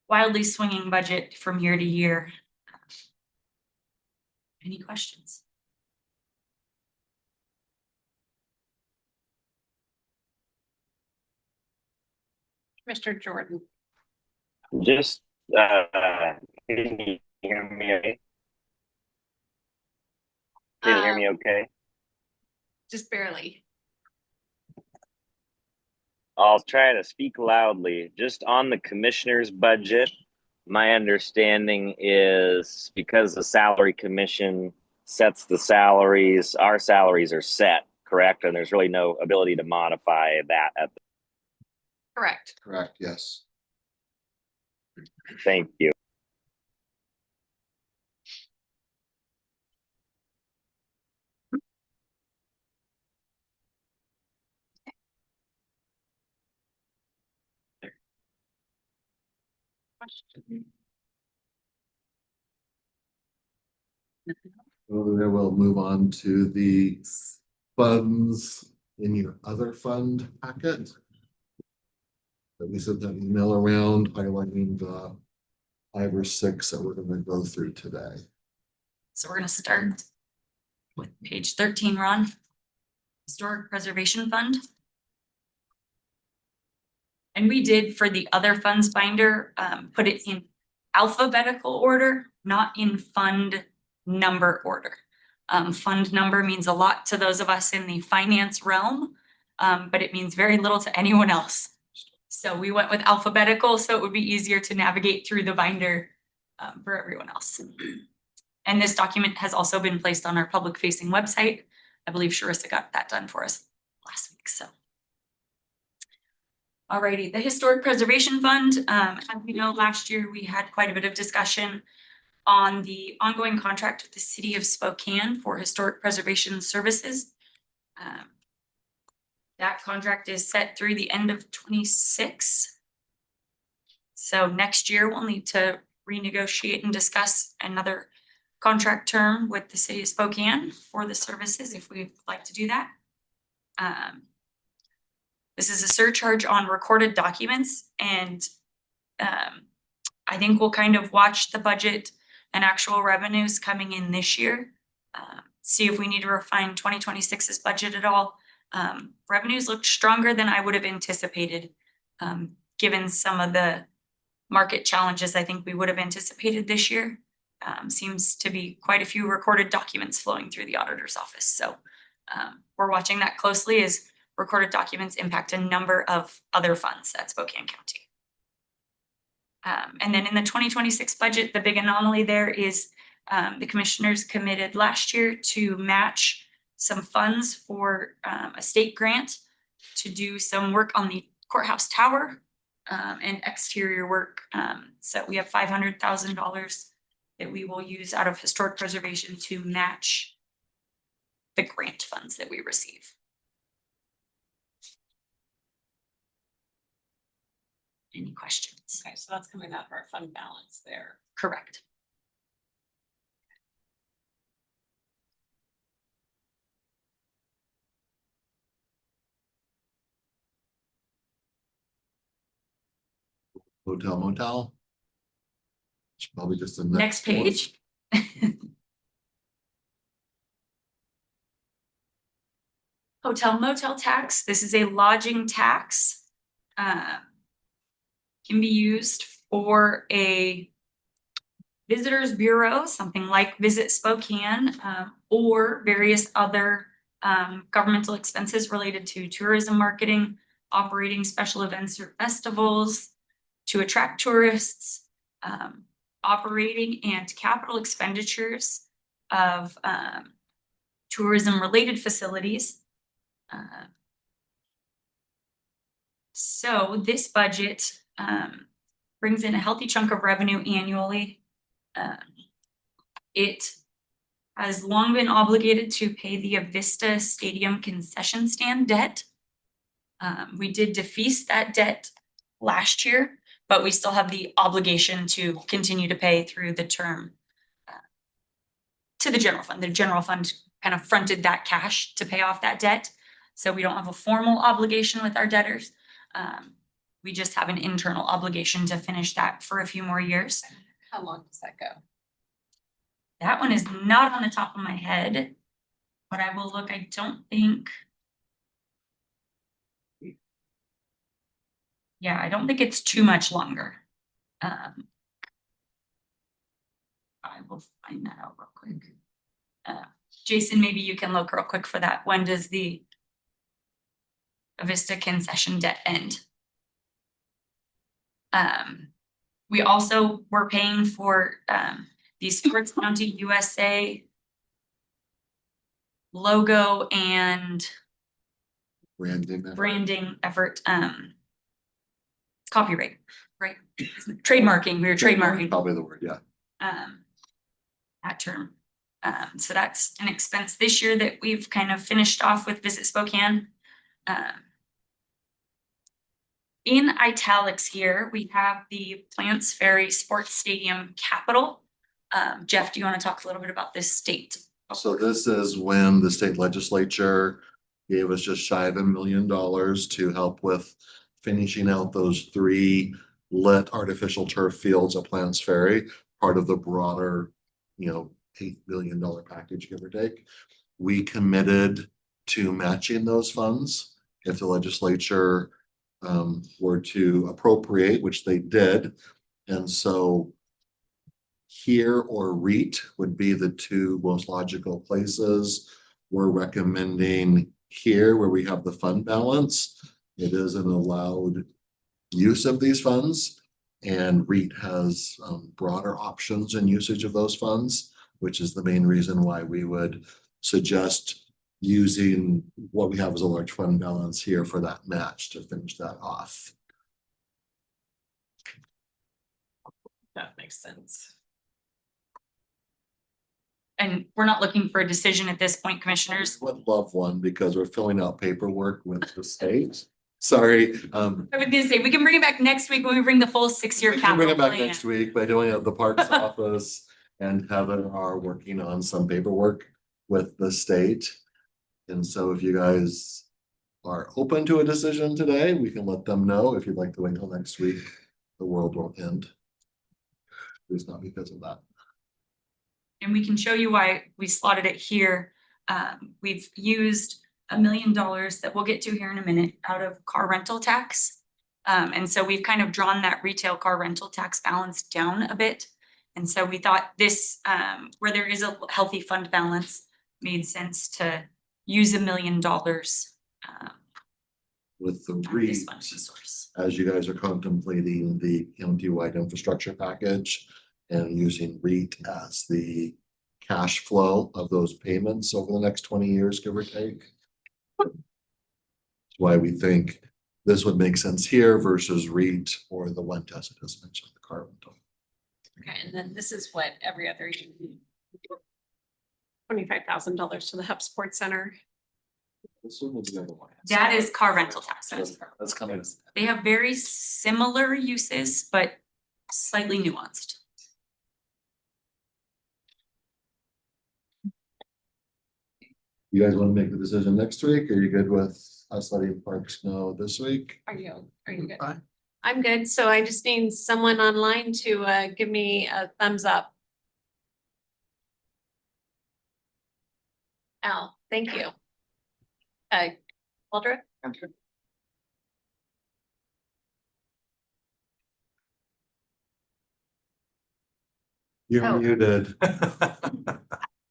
S10: wildly swinging budget from year to year. Any questions?
S1: Mr. Jordan.
S12: Just, can you hear me? Okay? Can you hear me okay?
S1: Just barely.
S12: I'll try to speak loudly. Just on the commissioner's budget, my understanding is because the salary commission sets the salaries, our salaries are set, correct? And there's really no ability to modify that at the,
S1: Correct.
S2: Correct, yes.
S12: thank you.
S2: Well, then we'll move on to the funds in your other fund packet. That we sent that email around highlighting the 5 or 6 that we're gonna go through today.
S10: So we're gonna start with page 13, Ron. Historic Preservation Fund. And we did for the other funds binder, put it in alphabetical order, not in fund number order. Fund number means a lot to those of us in the finance realm, but it means very little to anyone else. So we went with alphabetical, so it would be easier to navigate through the binder for everyone else. And this document has also been placed on our public facing website. I believe Sharissa got that done for us last week, so. Alrighty, the Historic Preservation Fund, as we know, last year we had quite a bit of discussion on the ongoing contract with the city of Spokane for historic preservation services. That contract is set through the end of 26. So next year we'll need to renegotiate and discuss another contract term with the city of Spokane for the services if we'd like to do that. This is a surcharge on recorded documents, and I think we'll kind of watch the budget and actual revenues coming in this year. See if we need to refine 2026's budget at all. Revenues look stronger than I would have anticipated, given some of the market challenges I think we would have anticipated this year. Seems to be quite a few recorded documents flowing through the auditor's office. So we're watching that closely as recorded documents impact a number of other funds at Spokane County. And then in the 2026 budget, the big anomaly there is the commissioners committed last year to match some funds for a state grant to do some work on the courthouse tower and exterior work. So we have $500,000 that we will use out of historic preservation to match the grant funds that we receive. Any questions?
S1: Okay, so that's coming out of our fund balance there.
S10: Correct.
S2: Hotel motel. It's probably just the
S10: Next page. Hotel motel tax, this is a lodging tax. Can be used for a visitors bureau, something like Visit Spokane, or various other governmental expenses related to tourism marketing, operating special events or festivals to attract tourists, operating and capital expenditures of tourism related facilities. So this budget brings in a healthy chunk of revenue annually. It has long been obligated to pay the Avista Stadium concession stand debt. We did defease that debt last year, but we still have the obligation to continue to pay through the term to the general fund. The general fund kind of fronted that cash to pay off that debt. So we don't have a formal obligation with our debtors. We just have an internal obligation to finish that for a few more years.
S9: How long does that go?
S10: That one is not on the top of my head, but I will look. I don't think. Yeah, I don't think it's too much longer. I will find that out real quick. Jason, maybe you can look real quick for that. When does the Avista concession debt end? We also were paying for the Sports County USA logo and branding effort, copyright, right? Trademarking, we were trademarking.
S2: Probably the word, yeah.
S10: That term. So that's an expense this year that we've kind of finished off with Visit Spokane. In italics here, we have the Plants Ferry Sports Stadium capital. Jeff, do you want to talk a little bit about this state?
S2: So this is when the state legislature gave us just shy of $1 million to help with finishing out those 3 lit artificial turf fields at Plants Ferry, part of the broader, $8 billion package, give or take. We committed to matching those funds if the legislature were to appropriate, which they did. And so here or REIT would be the 2 most logical places. We're recommending here where we have the fund balance. It is an allowed use of these funds, and REIT has broader options and usage of those funds, which is the main reason why we would suggest using what we have as a large fund balance here for that match to finish that off.
S1: That makes sense.
S10: And we're not looking for a decision at this point, commissioners.
S2: Would love one because we're filling out paperwork with the state. Sorry.
S10: I was gonna say, we can bring it back next week when we bring the full 6-year
S2: We can bring
S10: capital
S2: it back
S10: plan.
S2: next week, but doing it the Parks Office and Heather are working on some paperwork with the state. And so if you guys are open to a decision today, we can let them know. If you'd like to wait until next week, the world won't end. It's not because of that.
S10: And we can show you why we slotted it here. We've used $1 million that we'll get to here in a minute out of car rental tax. And so we've kind of drawn that retail car rental tax balance down a bit. And so we thought this, where there is a healthy fund balance, made sense to use $1 million
S2: With the
S10: out of this
S2: REIT,
S10: fund source.
S2: as you guys are contemplating the county-wide infrastructure package and using REIT as the cash flow of those payments over the next 20 years, give or take. That's why we think this would make sense here versus REIT or the one test that has mentioned, the car rental.
S1: Okay, and then this is what every other year. $25,000 to the Hub Sports Center.
S2: This one will be the other one.
S10: That is car rental tax.
S2: That's coming.
S10: They have very similar uses, but slightly nuanced.
S2: You guys want to make the decision next week? Are you good with us letting Parks know this week?
S1: Are you good?
S2: Fine.
S1: I'm good. So I just need someone online to give me a thumbs up. Al, thank you. Waldron?
S2: You're
S1: Oh.
S2: muted.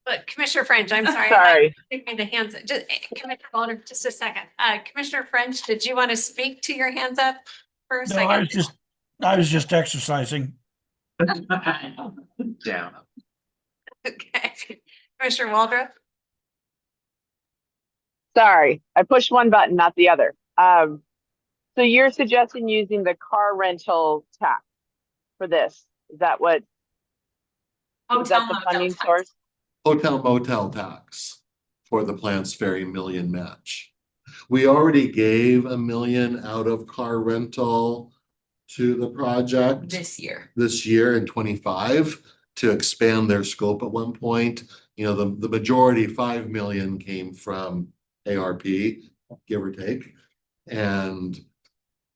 S1: But Commissioner French, I'm sorry.
S6: Sorry.
S1: Give me the hands, just, Commissioner Waldron, just a second. Commissioner French, did you want to speak to your hands up for a
S13: No, I was
S1: second?
S13: just exercising.
S5: Down.
S1: Okay. Commissioner Waldron?
S6: Sorry, I pushed one button, not the other. So you're suggesting using the car rental tax for this? Is that what, is that the
S1: Hotel
S6: funding
S1: motel
S6: source?
S1: tax.
S2: Hotel motel tax for the Plants Ferry million match. We already gave $1 million out of car rental to the project
S10: This year.
S2: this year in 25 to expand their scope at one point. You know, the majority, 5 million, came from ARP, give or take. And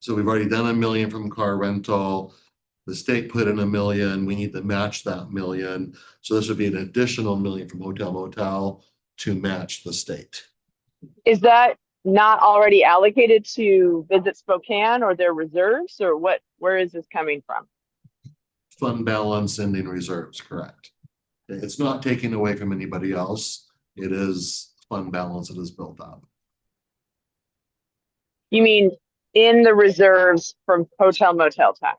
S2: so we've already done $1 million from car rental. The state put in $1 million. We need to match that $1 million. So this would be an additional $1 million from hotel motel to match the state.
S6: Is that not already allocated to Visit Spokane or their reserves, or what, where is this coming from?
S2: Fund balance ending reserves, correct. It's not taking away from anybody else. It is fund balance that is built up.
S6: You mean in the reserves from hotel motel tax?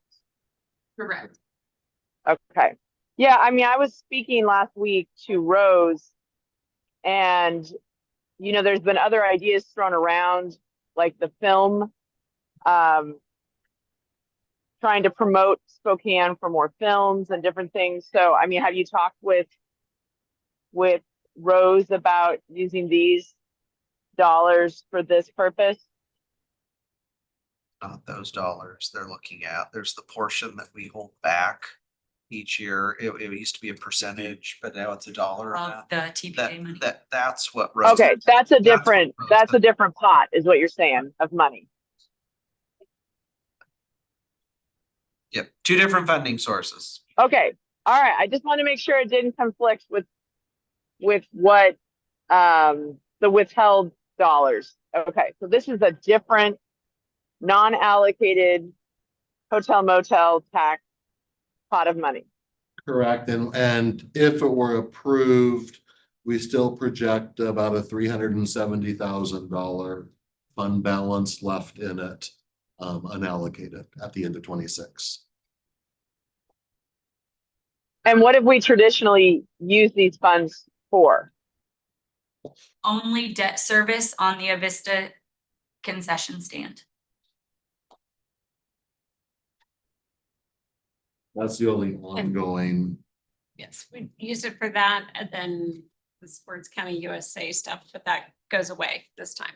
S1: Correct.
S6: Okay. Yeah, I mean, I was speaking last week to Rose, and you know, there's been other ideas thrown around, like the film, trying to promote Spokane for more films and different things. So, I mean, have you talked with Rose about using these dollars for this purpose?
S5: Not those dollars they're looking at. There's the portion that we hold back each year. It used to be a percentage, but now it's $1
S10: Of
S5: amount.
S10: the TPA money.
S5: That's what. Rose-
S6: Okay, that's a
S5: what
S6: different,
S5: Rose
S6: that's a
S5: said.
S6: different pot, is what you're saying, of money.
S5: Yep, two different funding sources.
S6: Okay, all right, I just want to make sure it didn't conflict with what, the withheld dollars. Okay, so this is a different non-allocated hotel motel tax pot of money.
S2: Correct. And if it were approved, we still project about a $370,000 fund balance left in it, unallocated at the end of 26.
S6: And what have we traditionally used these funds for?
S10: Only debt service on the Avista concession stand.
S2: That's the only ongoing.
S1: Yes, we use it for that, and then the Sports County USA stuff, but that goes away this time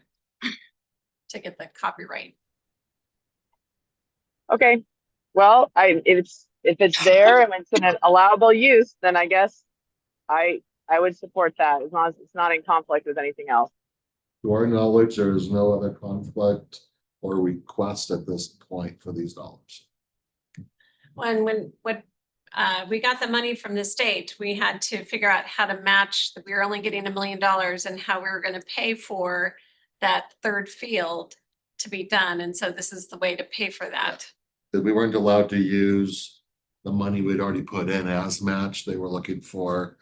S1: to get the copyright.
S6: Okay, well, if it's there and it's an allowable use, then I guess I would support that as long as it's not in conflict with anything else.
S2: To our knowledge, there is no other conflict or request at this point for these dollars.
S1: When we got the money from the state, we had to figure out how to match, that we were only getting $1 million and how we were gonna pay for that third field to be done. And so this is the way to pay for that.
S2: That we weren't allowed to use the money we'd already put in as match. They were looking for,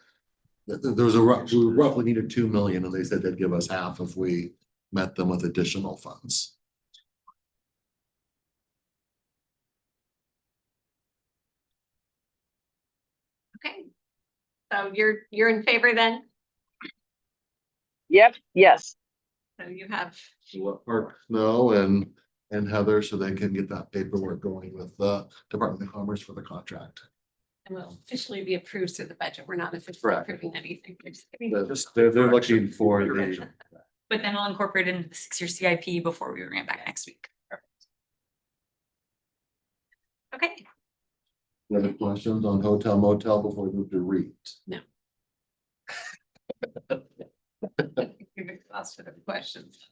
S2: there was we roughly needed 2 million, and they said they'd give us half if we met them with additional funds.
S1: Okay. So you're in favor then?
S6: Yep, yes.
S1: So you have,
S2: Let Parks know and Heather, so they can get that paperwork going with the Department of Commerce for the contract.
S1: and will officially be approved through the budget. We're not officially
S2: Correct.
S1: approving anything. We're just giving-
S2: They're looking for the,
S10: But then we'll incorporate it into the 6-year CIP before we bring it back next week.
S1: Okay,
S2: any other questions on hotel motel before we move to REIT?
S1: no. You've exhausted the questions.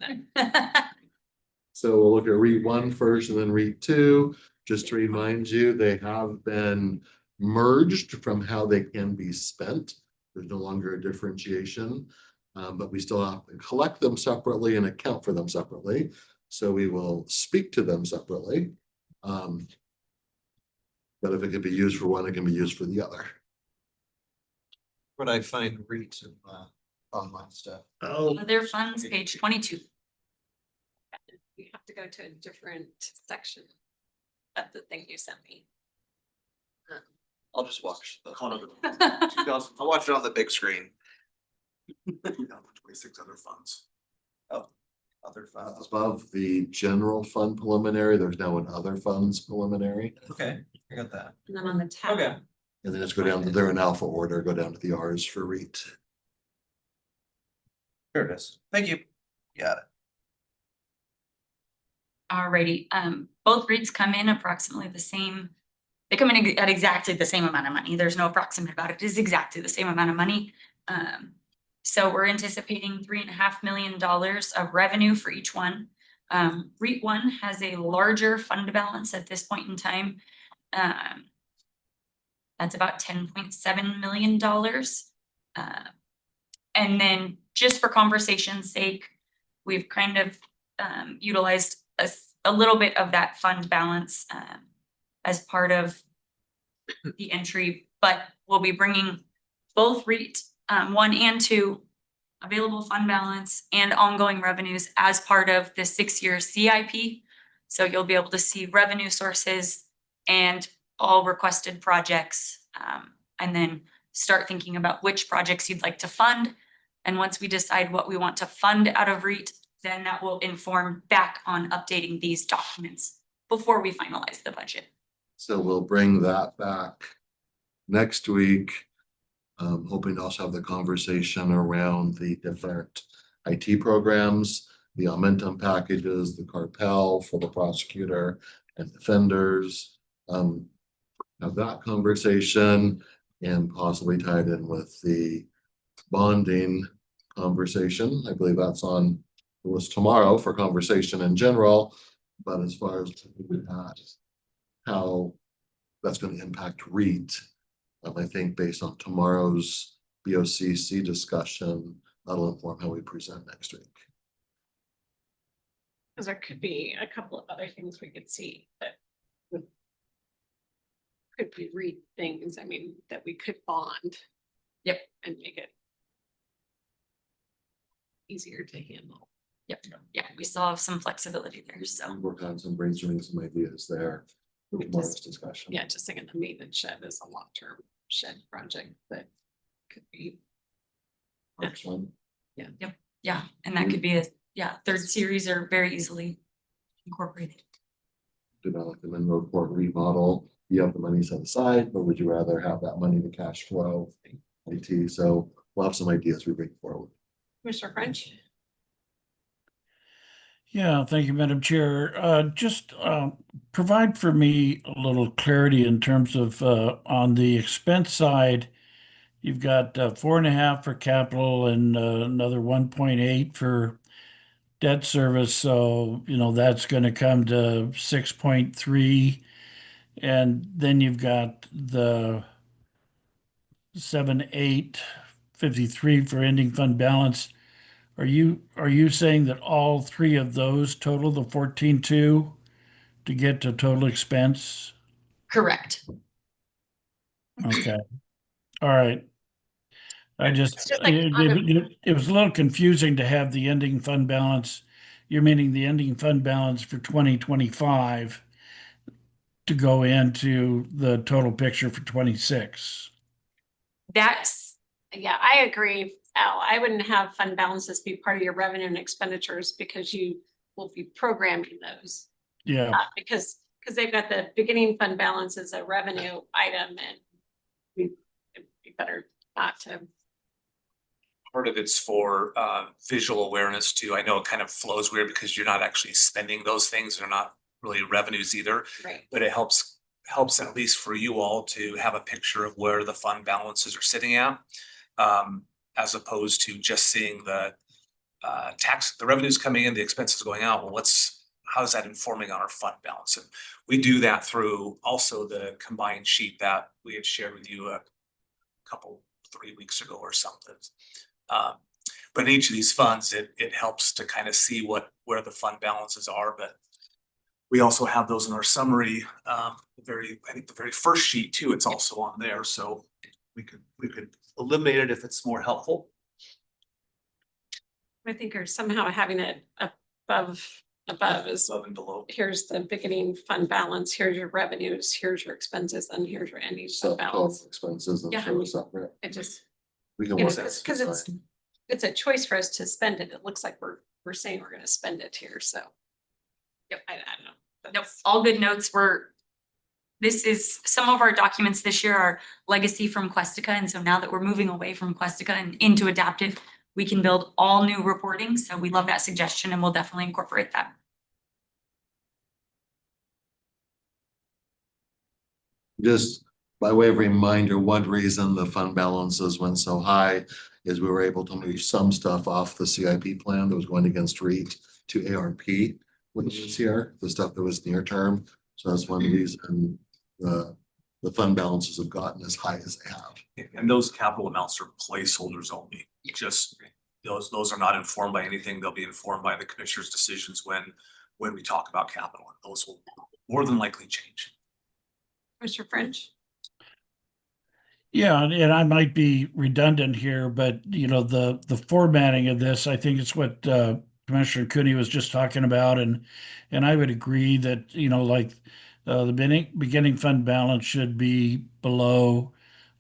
S2: So we'll look at REIT 1 first and then REIT 2. Just to remind you, they have been merged from how they can be spent. There's no longer a differentiation. But we still have to collect them separately and account for them separately. So we will speak to them separately. But if it can be used for one, it can be used for the other.
S5: But I find REITs and online stuff.
S2: Oh,
S10: Other funds, page 22.
S1: You have to go to a different section of the thing you sent me.
S5: I'll just watch the. I'll watch it on the big screen.
S4: 26 other funds.
S5: Other files.
S2: above the general fund preliminary, there's now an other funds preliminary.
S5: Okay, I got that.
S1: And then on the tab.
S5: Okay.
S2: And then just go down to, they're in alpha order, go down to the R's for REIT.
S5: There it is. Thank you. Got it.
S10: Alrighty, both REITs come in approximately the same. They come in at exactly the same amount of money. There's no approximate about it. It is exactly the same amount of money. So we're anticipating $3.5 million of revenue for each one. REIT one has a larger fund balance at this point in time. That's about $10.7 million. And then just for conversation's sake, we've kind of utilized a little bit of that fund balance as part of the entry, but we'll be bringing both REIT 1 and 2 available fund balance and ongoing revenues as part of the 6-year CIP. So you'll be able to see revenue sources and all requested projects, and then start thinking about which projects you'd like to fund. And once we decide what we want to fund out of REIT, then that will inform back on updating these documents before we finalize the budget.
S2: So we'll bring that back next week. Hoping to also have the conversation around the different IT programs, the Aumentum packages, the Carpel for the prosecutor and defenders. Have that conversation and possibly tied in with the bonding conversation. I believe that's on, it was tomorrow for conversation in general, but as far as how that's going to impact REIT, I think based on tomorrow's BOCC discussion, that'll inform how we present next week.
S1: Because there could be a couple of other things we could see that could be REIT things, I mean, that we could bond.
S10: Yep.
S1: And make it easier to handle.
S10: Yep, yeah, we still have some flexibility there, so.
S2: Work on some brainstorming, some ideas there. for
S1: We
S2: tomorrow's
S1: just-
S2: discussion.
S1: Yeah, just thinking the maintenance shed is a long-term shed project that could be.
S2: Next one.
S10: Yeah, and that could be a third series or very easily incorporated.
S2: Develop the Monroe Court remodel. You have the money set aside, but would you rather have that money to cash flow? IT, so we'll have some ideas we bring forward.
S1: Commissioner French?
S13: Yeah, thank you, Madam Chair. Just provide for me a little clarity in terms of on the expense side. You've got 4.5 for capital and another 1.8 for debt service. So, that's going to come to 6.3. And then you've got the 7,853 for ending fund balance. Are you saying that all three of those total the 14.2 to get to total expense?
S10: Correct.
S13: Okay. All right. I just,
S1: It's just like
S13: it was a little confusing to have the ending fund balance. You're meaning the ending fund balance for 2025 to go into the total picture for 26.
S1: That's, yeah, I agree, Al. I wouldn't have fund balances be part of your revenue and expenditures because you will be programming those.
S13: Yeah.
S1: Because they've got the beginning fund balance as a revenue item and it'd be better not to.
S4: Part of it's for visual awareness too. I know it kind of flows weird because you're not actually spending those things. They're not really revenues either,
S1: Right.
S4: but it helps at least for you all to have a picture of where the fund balances are sitting at. As opposed to just seeing the the revenues coming in, the expenses going out. Well, how is that informing on our fund balance? And we do that through also the combined sheet that we had shared with you a couple, 3 weeks ago or something. But in each of these funds, it helps to kind of see where the fund balances are, but we also have those in our summary, I think the very first sheet too, it's also on there, so we could eliminate it if it's more helpful.
S1: I think you're somehow having it above is,
S4: Above and below.
S1: here's the beginning fund balance, here's your revenues, here's your expenses, and here's your ending
S2: So
S1: fund balance.
S2: total expenses and
S1: Yeah, I
S2: show
S1: mean,
S2: us up, right?
S1: It just,
S2: We can
S1: you know,
S2: work that.
S1: because it's a choice for us to spend it. It looks like we're saying we're gonna spend it here, so. Yep, I don't know.
S10: Nope, all good notes. This is, some of our documents this year are legacy from Questica, and so now that we're moving away from Questica and into Adaptive, we can build all new reporting, so we love that suggestion and we'll definitely incorporate that.
S2: Just by way of reminder, one reason the fund balances went so high is we were able to move some stuff off the CIP plan that was going against REIT to ARP when it was here, the stuff that was near term. So that's one reason the fund balances have gotten as high as they have.
S4: And those capital amounts are placeholders only, just those are not informed by anything. They'll be informed by the commissioner's decisions when we talk about capital. Those will more than likely change.
S1: Mr. French?
S13: Yeah, and I might be redundant here, but you know, the formatting of this, I think it's what Commissioner Cooney was just talking about, and I would agree that, you know, like the beginning fund balance should be below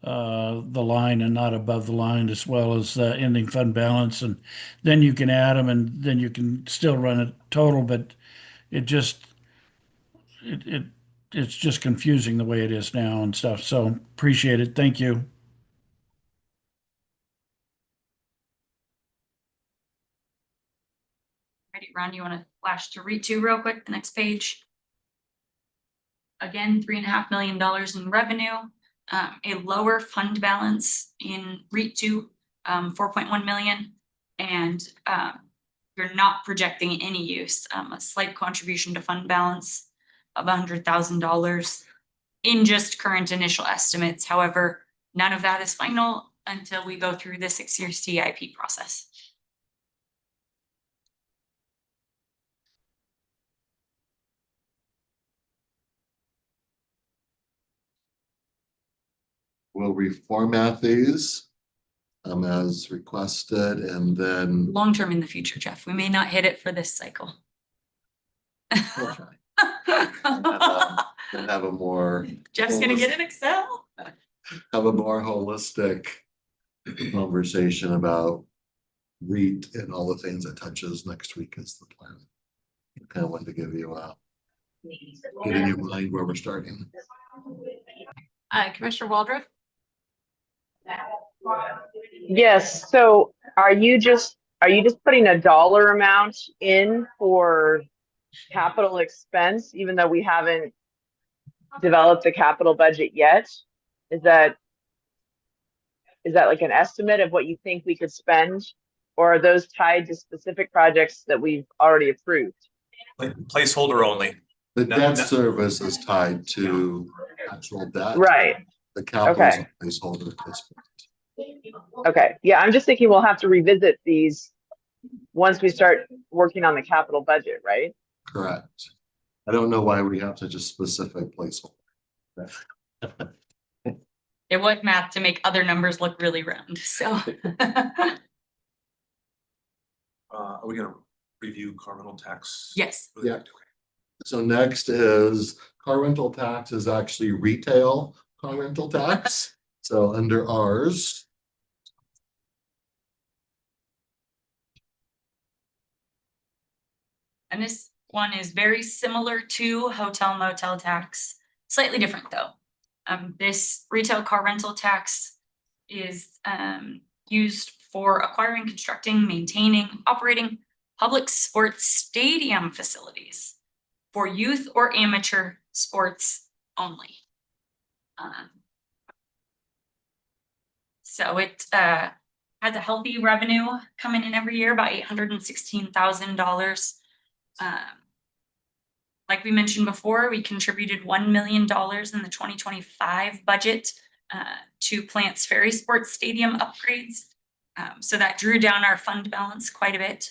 S13: the line and not above the line, as well as the ending fund balance, and then you can add them, and then you can still run a total, but it just it's just confusing the way it is now and stuff. So appreciate it. Thank you.
S10: Ready, Ron, you want to flash to REIT 2 real quick, the next page? Again, $3.5 million in revenue, a lower fund balance in REIT 2, 4.1 million, and you're not projecting any use, a slight contribution to fund balance of $100,000 in just current initial estimates. However, none of that is final until we go through the 6-year CIP process.
S2: We'll reformat these as requested, and then
S10: Long-term in the future, Jeff, we may not hit it for this cycle.
S2: and have a more
S10: Jeff's gonna get an Excel.
S2: have a more holistic conversation about REIT and all the things it touches next week is the plan. I kind of wanted to give you get in your mind where we're starting.
S1: Commissioner Waldron?
S6: Yes, so are you just putting a dollar amount in for capital expense, even though we haven't developed the capital budget yet? Is that like an estimate of what you think we could spend? Or are those tied to specific projects that we've already approved?
S4: Placeholder only.
S2: The
S4: No,
S2: debt
S4: no.
S2: service is tied to actual debt.
S6: Right,
S2: The capital is
S6: Okay.
S2: a placeholder at this point.
S6: okay, yeah, I'm just thinking we'll have to revisit these once we start working on the capital budget, right?
S2: Correct. I don't know why we have such a specific placeholder.
S10: It was math to make other numbers look really round, so.
S4: Are we gonna review car rental tax?
S10: Yes.
S2: Yeah. So next is car rental tax is actually retail car rental tax. So under ours,
S10: And this one is very similar to hotel motel tax, slightly different though. This retail car rental tax is used for acquiring, constructing, maintaining, operating public sports stadium facilities for youth or amateur sports only. So it has a healthy revenue coming in every year, about $816,000. Like we mentioned before, we contributed $1 million in the 2025 budget to Plants Ferry Sports Stadium upgrades. So that drew down our fund balance quite a bit.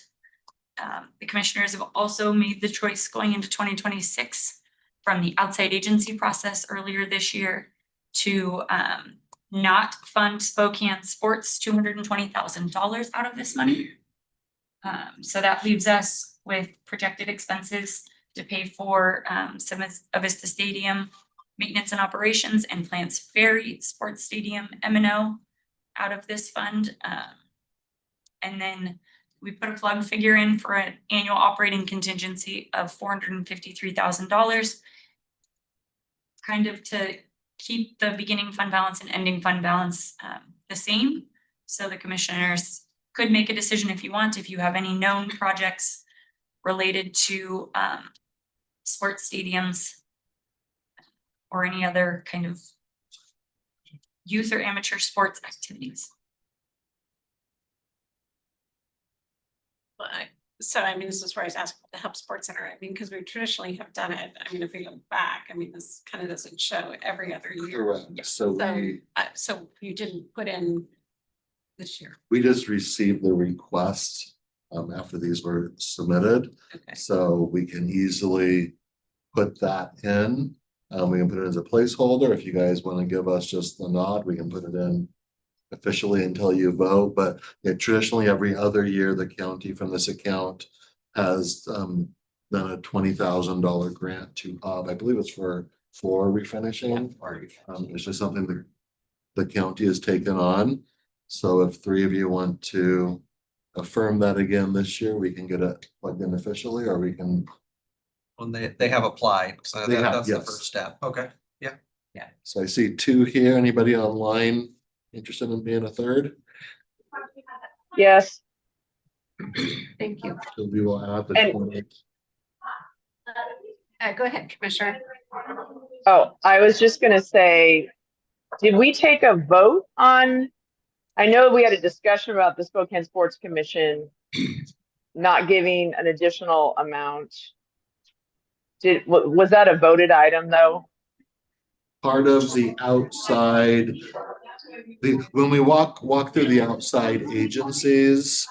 S10: The commissioners have also made the choice going into 2026 from the outside agency process earlier this year to not fund Spokane Sports $220,000 out of this money. So that leaves us with projected expenses to pay for some of Avista Stadium maintenance and operations and Plants Ferry Sports Stadium M&O out of this fund. And then we put a plug figure in for an annual operating contingency of $453,000. Kind of to keep the beginning fund balance and ending fund balance the same. So the commissioners could make a decision if you want, if you have any known projects related to sports stadiums or any other kind of youth or amateur sports activities.
S1: So I mean, this is where I was asking about the Help Sports Center. I mean, because we traditionally have done it. I mean, if we go back, I mean, this kind of doesn't show every other year.
S2: Correct. So
S1: So you didn't put in this year.
S2: we just received the request after these were submitted.
S1: Okay.
S2: So we can easily put that in. We can put it as a placeholder. If you guys want to give us just the nod, we can put it in officially until you vote. But traditionally, every other year, the county from this account has done a $20,000 grant to Hub. I believe it's for floor refinishing. It's just something that the county has taken on. So if three of you want to affirm that again this year, we can get it plugged in officially, or we can.
S5: When they have applied, so
S2: They have,
S5: that's the
S2: yes.
S5: first step. Okay.
S2: So I see two here. Anybody online interested in being a third?
S6: Yes,
S1: Thank you.
S2: So we will add the
S6: And-
S2: 20.
S1: Go ahead, Commissioner.
S6: oh, I was just gonna say, did we take a vote on? I know we had a discussion about the Spokane Sports Commission not giving an additional amount. Was that a voted item though?
S2: Part of the outside, when we walk through the outside agencies,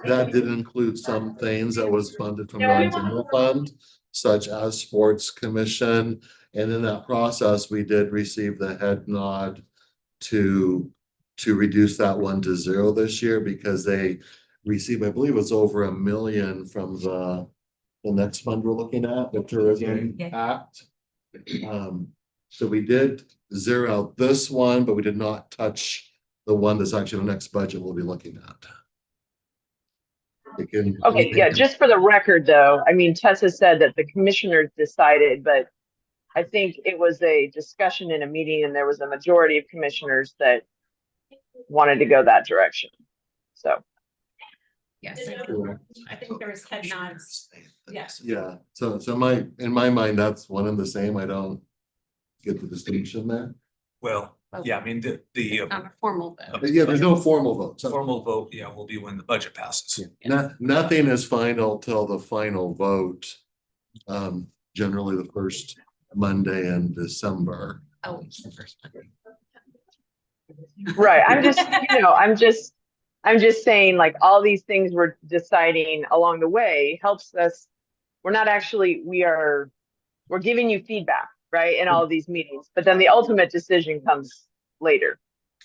S2: that did include some things that was funded from the general fund, such as Sports Commission. And in that process, we did receive the head nod to reduce that one to 0 this year because they received, I believe it's over $1 million from the next fund we're looking at, the Tourism Act. So we did 0 out this one, but we did not touch the one that's actually the next budget we'll be looking at.
S6: Okay, yeah, just for the record though, I mean, Tessa said that the commissioners decided, but I think it was a discussion in a meeting and there was a majority of commissioners that wanted to go that direction. So,
S1: Yes, I think there was head nods. Yes.
S2: Yeah, so in my mind, that's one and the same. I don't get the distinction there.
S4: Well, yeah, I mean, the
S1: A formal vote.
S2: But yeah, there's no formal vote. So
S4: formal vote, yeah, will be when the budget passes.
S2: nothing is final till the final vote. Generally the first Monday in December.
S1: Oh, it's the first one.
S6: right, I'm just, I'm just saying like all these things we're deciding along the way helps us. We're giving you feedback, right, in all of these meetings, but then the ultimate decision comes later.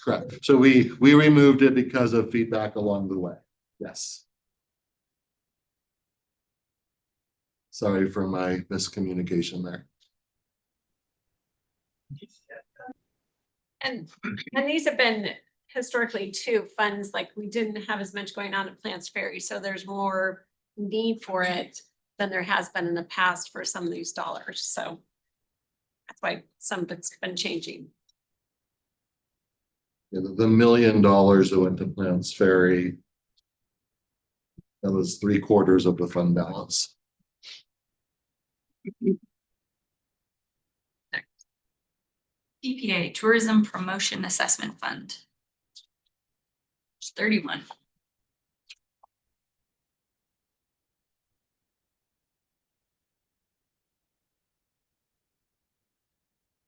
S2: Correct. So we removed it because of feedback along the way. Yes. Sorry for my miscommunication there.
S1: And these have been historically too funds, like we didn't have as much going on at Plants Ferry, so there's more need for it than there has been in the past for some of these dollars, so that's why some of it's been changing.
S2: Yeah, the $1 million that went to Plants Ferry, that was 3/4 of the fund balance.
S10: TPA, Tourism Promotion Assessment Fund. It's 31.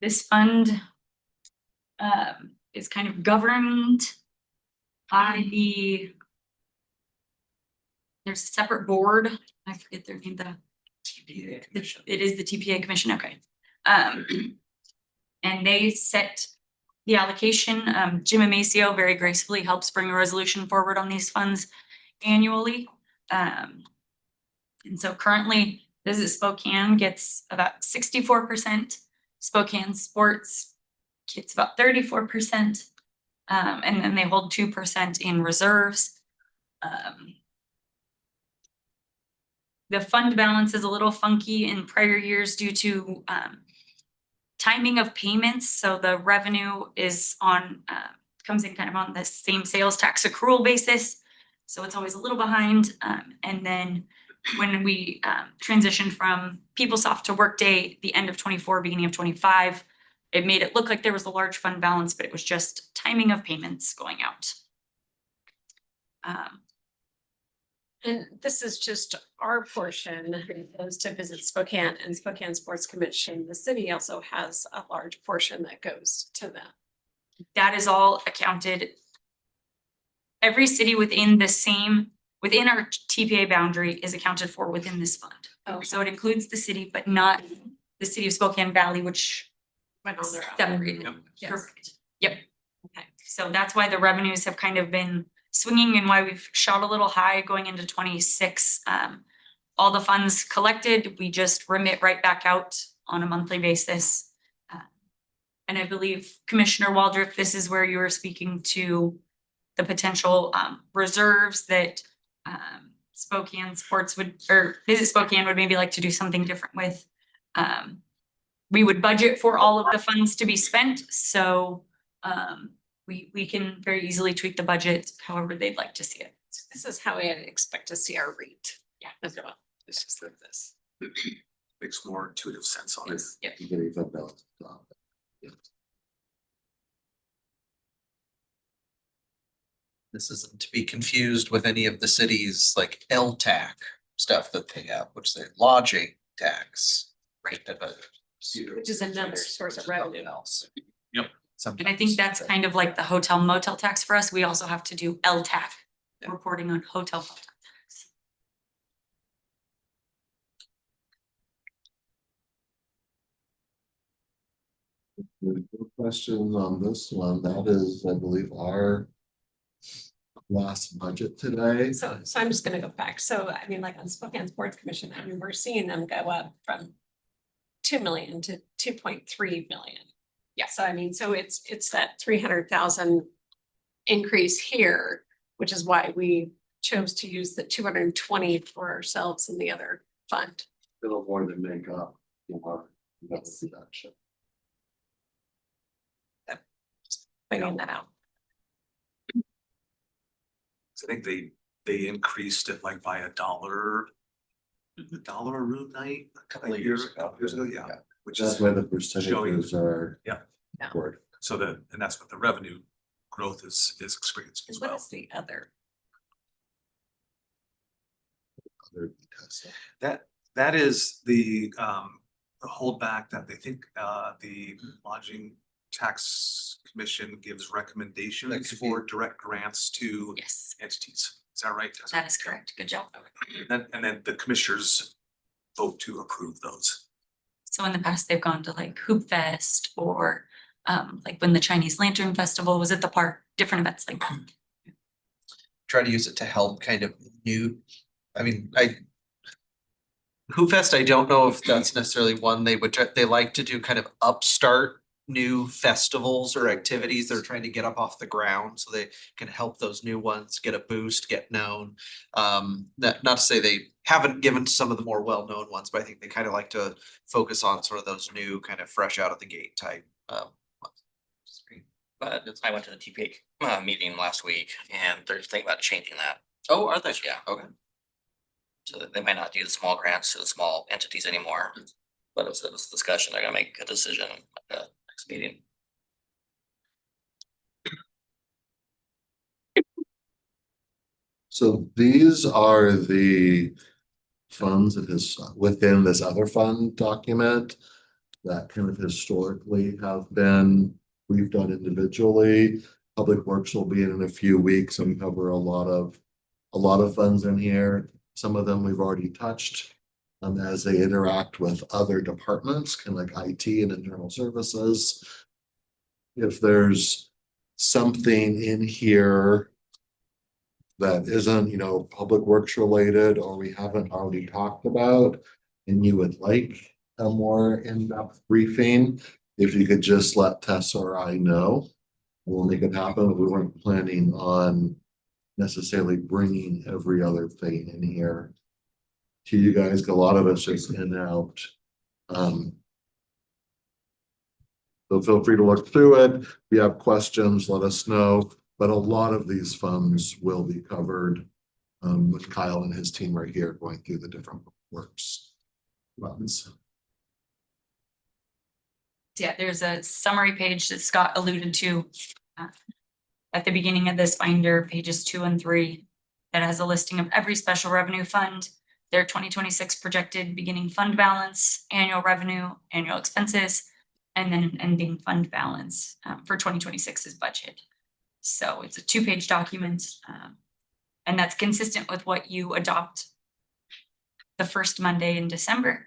S10: This fund is kind of governed There's a separate board, I forget their name, it is the TPA commission, okay. And they set the allocation, Jim Amacio very gracefully helps bring a resolution forward on these funds annually. And so currently, Visit Spokane gets about 64%, Spokane Sports gets about 34%. And then they hold 2% in reserves. The fund balance is a little funky in prior years due to timing of payments. So the revenue is on, comes in kind of on the same sales tax accrual basis. So it's always a little behind. And then when we transitioned from PeopleSoft to Workday, the end of 24, beginning of 25, it made it look like there was a large fund balance, but it was just timing of payments going out.
S1: And this is just our portion that goes to Visit Spokane and Spokane Sports Commission. The city also has a large portion that goes to them.
S10: That is all accounted. Every city within our TPA boundary is accounted for within this fund.
S1: Oh,
S10: So it includes the city, but not the city of Spokane Valley, which
S1: went on their own.
S10: separated.
S4: Yep.
S1: Yes.
S10: Correct. Yep.
S1: Okay.
S10: So that's why the revenues have kind of been swinging and why we've shot a little high going into 26. All the funds collected, we just remit right back out on a monthly basis. And I believe Commissioner Waldrick, this is where you were speaking to the potential reserves that Spokane Sports would, or Visit Spokane would maybe like to do something different with. We would budget for all of the funds to be spent, so we can very easily tweak the budget however they'd like to see it.
S1: This is how I expect to see our REIT. Yeah, as well. It's just like this.
S4: Makes more intuitive sense on it.
S10: Yeah.
S2: You get a fund balance.
S5: This isn't to be confused with any of the cities like LTAC stuff that they have, which they lodging tax. Right.
S1: Which is another source of revenue.
S5: Else.
S4: Yep.
S10: And I think that's kind of like the hotel motel tax for us. We also have to do LTAC, reporting on hotel motel tax.
S2: No questions on this one. That is, I believe, our last budget today.
S1: So I'm just gonna go back. So I mean, like on Spokane Sports Commission, I mean, we're seeing them go up from 2 million to 2.3 million. Yeah, so I mean, so it's that 300,000 increase here, which is why we chose to use the 220 for ourselves in the other fund.
S2: Little more than make up for that reduction.
S1: Figuring that out.
S4: I think they increased it like by $1 a room night a couple of years ago, yeah. Which
S2: That's
S4: is
S2: why the percentages are.
S4: Yeah.
S1: Yeah.
S2: Word.
S4: so and that's what the revenue growth is experiencing as
S1: What
S4: well.
S1: is the other?
S4: That is the holdback that they think the lodging tax commission gives recommendations for direct grants to
S10: Yes,
S4: entities. Is that right?
S10: that is correct. Good job.
S4: And then the commissioners vote to approve those.
S10: So in the past, they've gone to like Hoop Fest or like when the Chinese Lantern Festival was at the park, different events like that.
S5: Try to use it to help kind of Hoop Fest, I don't know if that's necessarily one they like to do kind of upstart new festivals or activities they're trying to get up off the ground so they can help those new ones get a boost, get known. Not to say they haven't given to some of the more well-known ones, but I think they kind of like to focus on sort of those new kind of fresh out of the gate type.
S14: But I went to the TPA meeting last week and they're thinking about changing that.
S5: Oh, are they?
S14: Yeah.
S5: Okay.
S14: So that they might not do the small grants to the small entities anymore. But it's a discussion. They're gonna make a decision at the next meeting.
S2: So these are the funds that is within this other fund document that kind of historically have been briefed on individually. Public Works will be in a few weeks and cover a lot of funds in here. Some of them we've already touched. As they interact with other departments, kind of like IT and internal services. If there's something in here that isn't, Public Works related, or we haven't already talked about, and you would like a more in-depth briefing, if you could just let Tessa or I know, we'll make it happen. We weren't planning on necessarily bringing every other thing in here to you guys. A lot of it's just in and out. So feel free to look through it. If you have questions, let us know. But a lot of these funds will be covered with Kyle and his team right here going through the different works funds.
S10: Yeah, there's a summary page that Scott alluded to at the beginning of this binder, pages 2 and 3, that has a listing of every special revenue fund, their 2026 projected beginning fund balance, annual revenue, annual expenses, and then an ending fund balance for 2026's budget. So it's a 2-page document, and that's consistent with what you adopt the first Monday in December.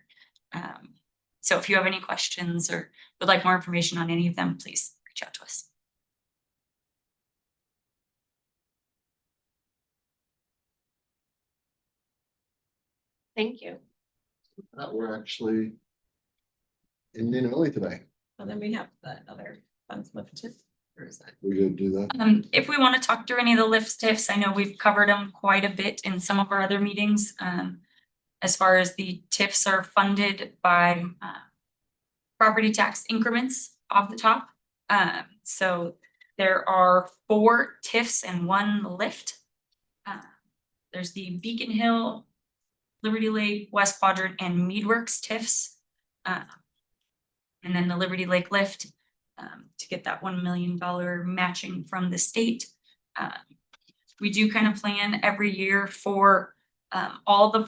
S10: So if you have any questions or would like more information on any of them, please reach out to us.
S1: Thank you.
S2: That we're actually ending early today.
S1: Well, then we have the other funds lifted. Or is that?
S2: We're gonna do that.
S10: If we want to talk through any of the lift TIFs, I know we've covered them quite a bit in some of our other meetings. As far as the TIFs are funded by property tax increments off the top. So there are 4 TIFs and 1 lift. There's the Beacon Hill, Liberty Lake, West Quadrant, and Meadworks TIFs. And then the Liberty Lake lift to get that $1 million matching from the state. We do kind of plan every year for all the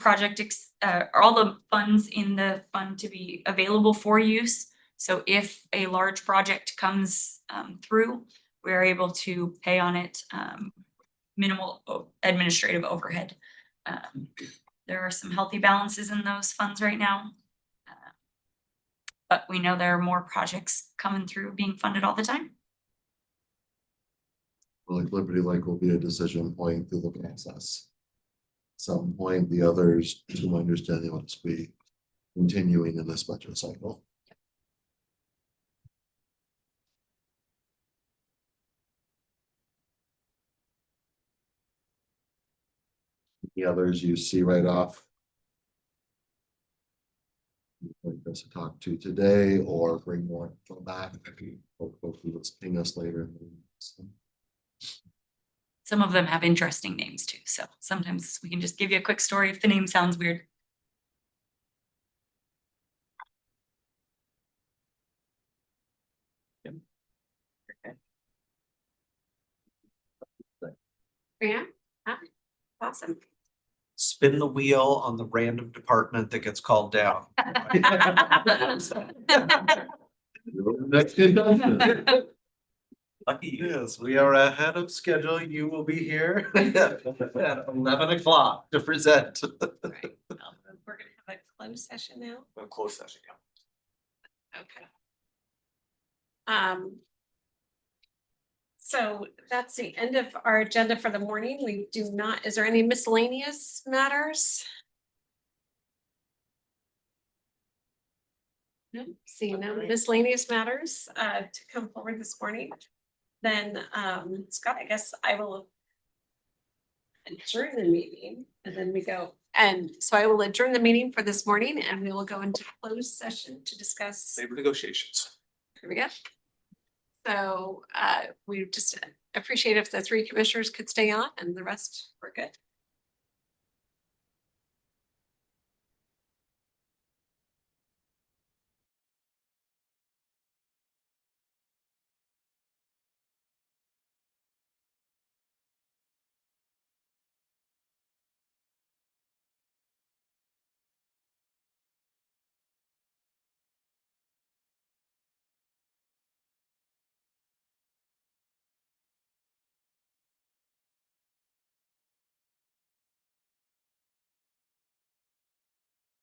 S10: all the funds in the fund to be available for use. So if a large project comes through, we're able to pay on it minimal administrative overhead. There are some healthy balances in those funds right now. But we know there are more projects coming through being funded all the time.
S2: Like Liberty Lake will be a decision point through the process. Some point, the others, to my understanding, will just be continuing in this budget cycle. The others you see right off. Like us to talk to today, or bring more info back. Hopefully, let's ping us later.
S10: Some of them have interesting names too, so sometimes we can just give you a quick story if the name sounds weird.
S1: Yeah, awesome.
S5: Spin the wheel on the random department that gets called down.
S2: Next conjunction.
S5: Lucky yes, we are ahead of schedule. You will be here at 11 o'clock to present.
S1: Right. We're gonna have a closed session now.
S4: A closed session, yeah.
S1: Okay. So that's the end of our agenda for the morning. We do not, is there any miscellaneous matters? No, seeing no miscellaneous matters to come forward this morning. Then Scott, I guess I will adjourn the meeting and then we go. And so I will adjourn the meeting for this morning and we will go into closed session to discuss.
S4: Labor negotiations.
S1: Here we go. So we just appreciate if the 3 commissioners could stay on and the rest were good.